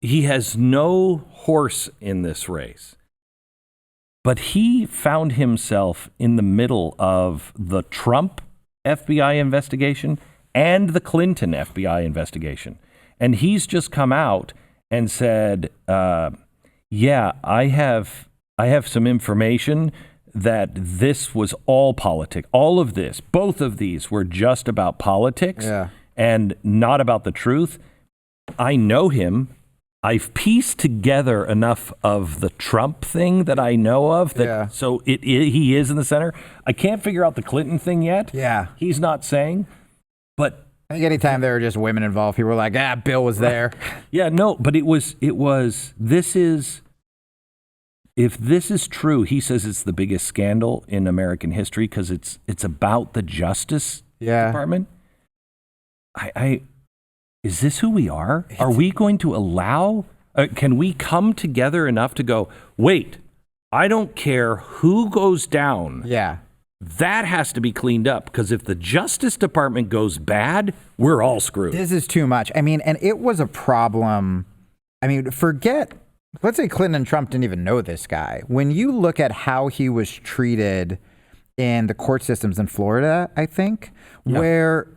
He has no horse in this race. But he found himself in the middle of the Trump FBI investigation and the Clinton FBI investigation. And he's just come out and said, yeah, I have some information that this was all politics. All of this, both of these were just about politics and not about the truth. I know him. I've pieced together enough of the Trump thing that I know of that so he is in the center. I can't figure out the Clinton thing yet. Yeah. He's not saying, but I think anytime there were just women involved, people were like, Bill was there. Yeah, no, but if this is true, he says it's the biggest scandal in American history because it's about the Justice Department. Is this who we are? Are we going to allow, can we come together enough to go, wait, I don't care who goes down. Yeah. That has to be cleaned up because if the Justice Department goes bad, we're all screwed. This is too much. I mean, and it was a problem. I mean, let's say Clinton and Trump didn't even know this guy. When you look at how he was treated in the court systems in Florida, I think, where,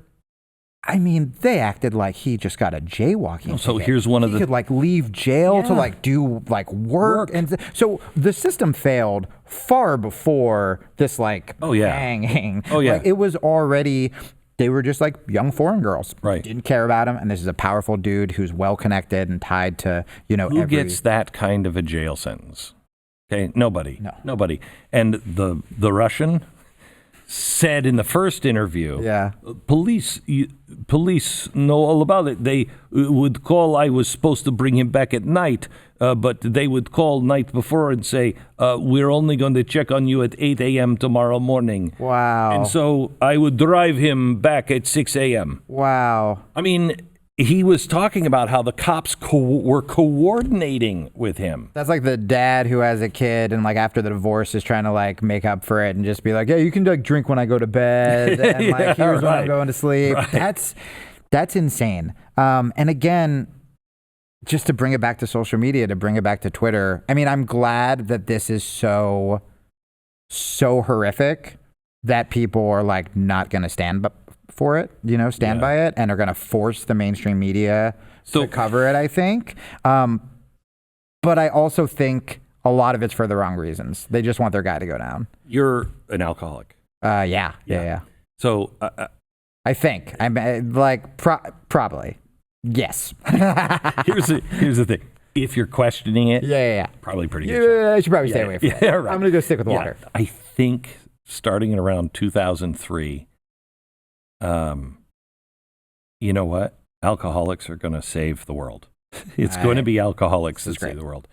I mean, they acted like he just got a jaywalking So ticket. here's one of he could leave jail to do work. And so the system failed far before this hanging. Oh yeah. It was already, they were just young foreign girls. Right. Didn't care about him. And this is a powerful dude who's well connected and tied to, who gets that kind of a jail sentence? Okay. Nobody. No. Nobody. And the Russian said in the first interview, police know all about it. They would call, I was supposed to bring him back at night, but they would call night before and say, we're only going to check on you at 8 a.m. tomorrow morning. Wow. And so I would drive him back at 6 a.m. Wow. I mean, he was talking about how the cops were coordinating with him. That's like the dad who has a kid and after the divorce is trying to make up for it and just be like, yeah, you can drink when I go to bed and here's when I'm going to sleep. Right. That's insane. And again, just to bring it back to social media, to bring it back to Twitter. I mean, I'm glad that this is so horrific that people are not going to stand for it, stand by it, and are going to force the mainstream media to cover it, I think. But I also think a lot of it's for the wrong reasons. They just want their guy to go down. You're an alcoholic. Yeah. So I think I'm probably yes. Here's the thing. If you're questioning it, probably pretty good. Yeah, I should probably stay away from it. Right. I'm going to go stick with water. I think starting in around 2003. You know what? Alcoholics are going to save the world. It's going to be alcoholics that save the world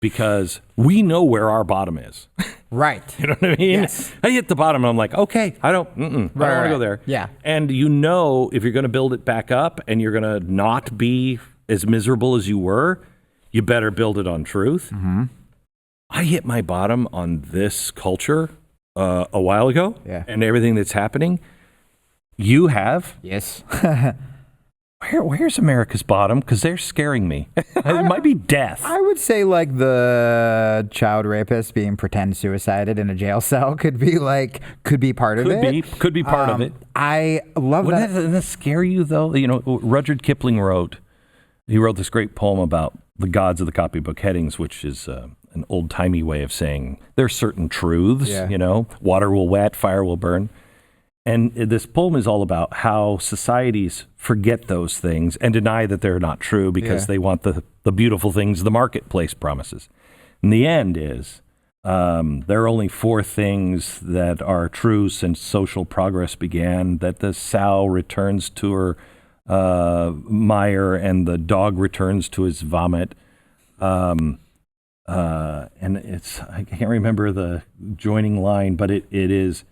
because we know where our bottom is. Right. You know what I mean? Yes. I hit the bottom and I'm like, okay, I don't want to go there. Yeah. And if you're going to build it back up and you're going to not be as miserable as you were, you better build it on truth. Mm-hmm. I hit my bottom on this culture a while ago and everything that's happening. You have? Yes. Where's America's bottom? Because they're scaring me. It might be death. I would say the child rapist being pretend suicided in a jail cell could be part of it. Could be part of it. I love that. Doesn't that scare you though? Rudyard Kipling wrote this great poem about the gods of the copybook headings, which is an old-timey way of saying there's certain truths, water will wet, fire will burn. And this poem is all about how societies forget those things and deny that they're not true because they want the beautiful things the marketplace promises. And the end is there are only 4 things that are true since social progress began, that the sow returns to her mire and the dog returns to his vomit. And I can't remember the joining line, but it is...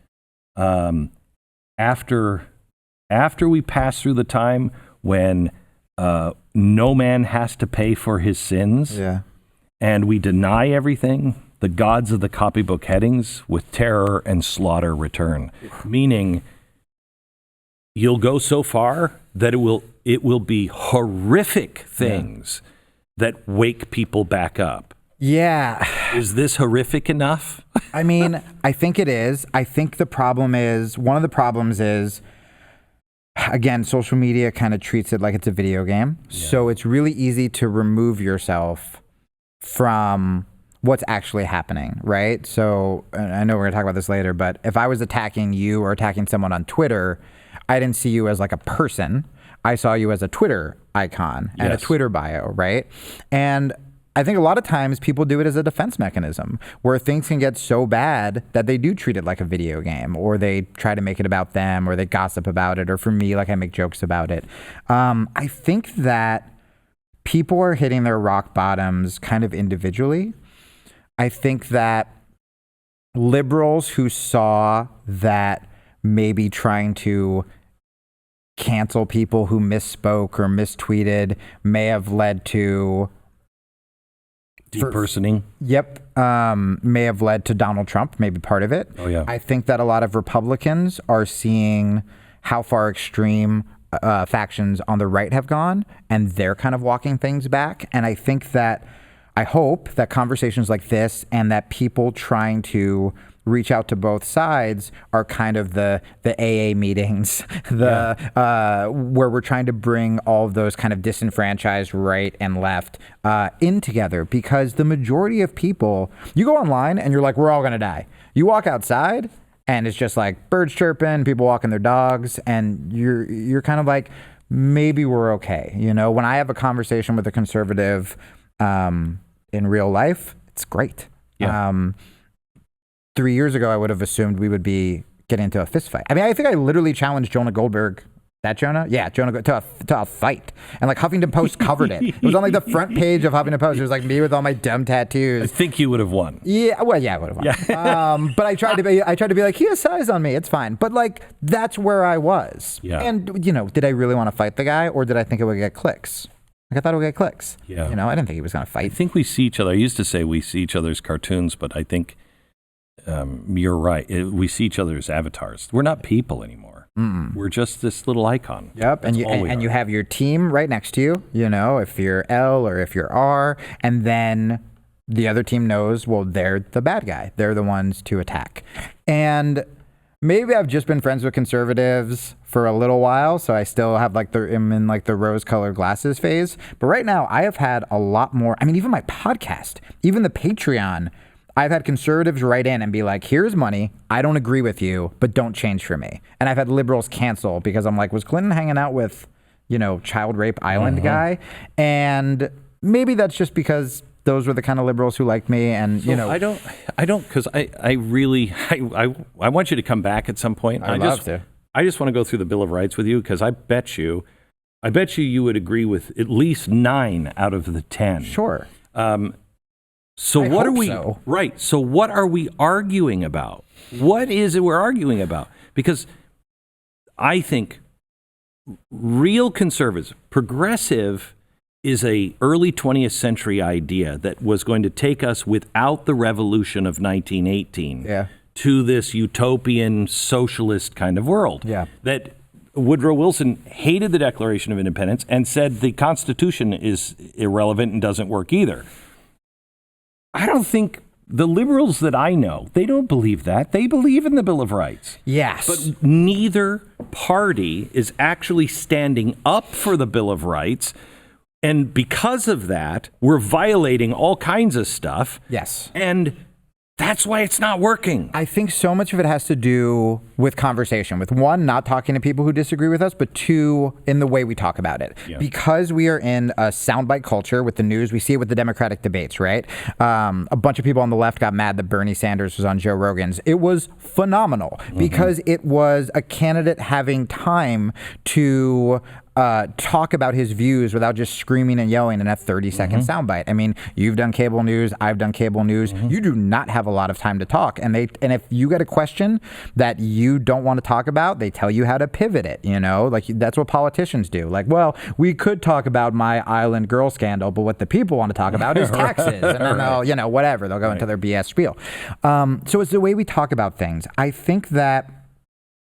After we pass through the time when no man has to pay for his sins, and we deny everything, the gods of the copybook headings with terror and slaughter return. Meaning, you'll go so far that it will be horrific things that wake people back up. Yeah. Is this horrific enough? I mean, I think it is. I think one of the problems is, again, social media kind of treats it like it's a video game. Yeah. So it's really easy to remove yourself from what's actually happening, right? So I know we're going to talk about this later, but if I was attacking you or attacking someone on Twitter, I didn't see you as like a person. I saw you as a Twitter icon and a Twitter bio, right? And I think a lot of times people do it as a defense mechanism where things can get so bad that they do treat it like a video game, or they try to make it about them, or they gossip about it, or for me, like I make jokes about it. I think that people are hitting their rock bottoms kind of individually. I think that liberals who saw that maybe trying to cancel people who misspoke or mistweeted may have led to depersoning. May have led to Donald Trump, maybe part of it. Oh, yeah. I think that a lot of Republicans are seeing how far extreme factions on the right have gone, and they're kind of walking things back. And I hope that conversations like this and that people trying to reach out to both sides are kind of the AA meetings, where we're trying to bring all of those kind of disenfranchised right and left in together. Because the majority of people, you go online and you're like, we're all going to die. You walk outside and it's just like birds chirping, people walking their dogs, and you're kind of like, maybe we're okay. You know, when I have a conversation with a conservative in real life, it's great. Yeah. 3 years ago, I would have assumed we would be getting into a fist fight. I mean, I think I literally challenged Jonah Goldberg. That Jonah? Yeah, Jonah to a fight. And like Huffington Post covered it. It was on like the front page of Huffington Post. It was like me with all my dumb tattoos. I think you would have won. Yeah, well, yeah, I would have won. Yeah. But I tried to be like, he has size on me. It's fine. But like, that's where I was. Yeah. And you know, did I really want to fight the guy, or did I think it would get clicks? Like I thought it would get clicks. Yeah. You know, I didn't think he was going to fight. I think we see each other. I used to say we see each other's cartoons, but I think you're right. We see each other as avatars. We're not people anymore. Mm-mm. We're just this little icon. Yep, and you have your team right next to you. You know, if you're L or if you're R, and then the other team knows, well, they're the bad guy. They're the ones to attack. And maybe I've just been friends with conservatives for a little while, so I still have I'm in like the rose-colored glasses phase. But right now, I have had a lot more. I mean, even my podcast, even the Patreon. I've had conservatives write in and be like, here's money. I don't agree with you, but don't change for me. And I've had liberals cancel because I'm like, was Clinton hanging out with, you know, Child Rape Island guy? And maybe that's just because those were the kind of liberals who liked me. And, you know, I don't, because I really want you to come back at some point. I'd love to. I just want to go through the Bill of Rights with you, because I bet you would agree with at least 9 out of the 10. Sure. So what are we right? So what are we arguing about? What is it we're arguing about? Because I think real conservative, progressive is a early 20th century idea that was going to take us without the revolution of 1918 to this utopian socialist kind of world. Yeah. That Woodrow Wilson hated the Declaration of Independence and said the Constitution is irrelevant and doesn't work either. I don't think the liberals that I know, they don't believe that. They believe in the Bill of Rights. Yes. But neither party is actually standing up for the Bill of Rights. And because of that, we're violating all kinds of stuff. Yes. And that's why it's not working. I think so much of it has to do with conversation, with one, not talking to people who disagree with us, but two, in the way we talk about it. Yeah. Because we are in a soundbite culture with the news, we see it with the Democratic debates, right? A bunch of people on the left got mad that Bernie Sanders was on Joe Rogan's. It was phenomenal because it was a candidate having time to talk about his views without just screaming and yelling in a 30-second soundbite. I mean, you've done cable news, I've done cable news. You do not have a lot of time to talk. And if you get a question that you don't want to talk about, they tell you how to pivot it, you know? Like, that's what politicians do. Like, well, we could talk about my island girl scandal, but what the people want to talk about is taxes. And then they'll, you know, whatever. They'll go into their BS spiel. So it's the way we talk about things. I think that,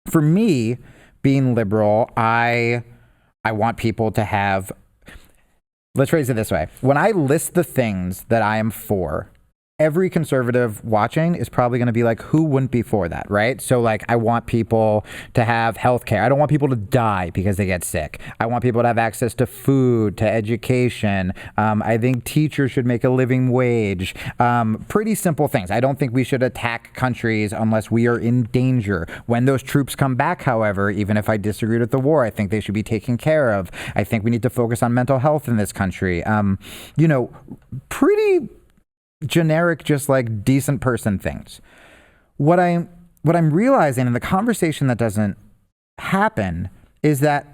for me, being liberal, I want people to have, let's phrase it this way. When I list the things that I am for, every conservative watching is probably going to be like, who wouldn't be for that, right? So like, I want people to have health care. I don't want people to die because they get sick. I want people to have access to food, to education. I think teachers should make a living wage. Pretty simple things. I don't think we should attack countries unless we are in danger. When those troops come back, however, even if I disagreed with the war, I think they should be taken care of. I think we need to focus on mental health in this country. Pretty generic, just like decent person things. What I'm realizing in the conversation that doesn't happen is that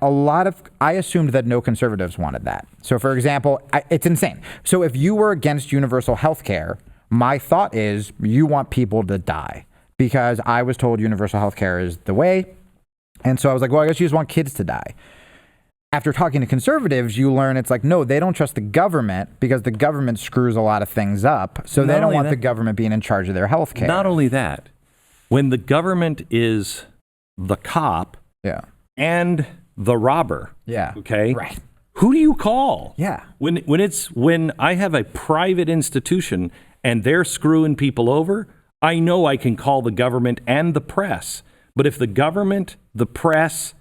I assumed that no conservatives wanted that. So for example, it's insane. So if you were against universal health care, my thought is you want people to die because I was told universal health care is the way. And so I was like, well, I guess you just want kids to die. After talking to conservatives, you learn it's like, no, they don't trust the government because the government screws a lot of things up. So they don't want the government being in charge of their health care. Not only that, when the government is the cop and the robber, okay, right. Who do you call? Yeah. When I have a private institution and they're screwing people over, I know I can call the government and the press. But if the government, the press,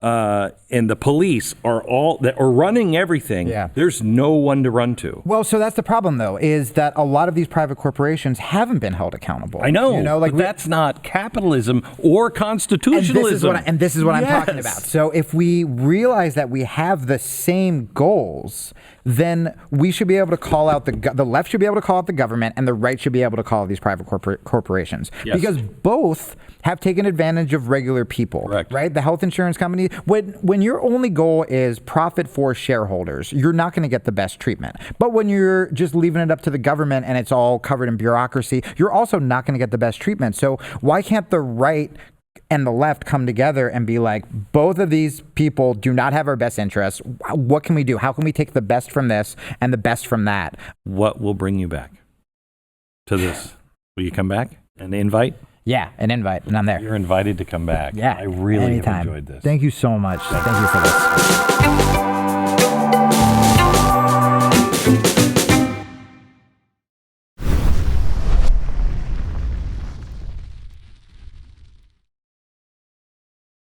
and the police are all that are running everything, there's no one to run to. Well, so that's the problem, though, is that a lot of these private corporations haven't been held accountable. I know, but that's not capitalism or constitutionalism. And this is what I'm talking about. So if we realize that we have the same goals, then we should be able to call out the left should be able to call out the government, and the right should be able to call out these private corporations. Yes. Because both have taken advantage of regular people. Correct. Right? The health insurance company, when your only goal is profit for shareholders, you're not going to get the best treatment. But when you're just leaving it up to the government and it's all covered in bureaucracy, you're also not going to get the best treatment. So why can't the right and the left come together and be like, both of these people do not have our best interests. What can we do? How can we take the best from this and the best from that? What will bring you back to this? Will you come back? An invite? Yeah, an invite, and I'm there. You're invited to come back. Yeah, I really anytime. have enjoyed this. Thank you so much. Thank you for this.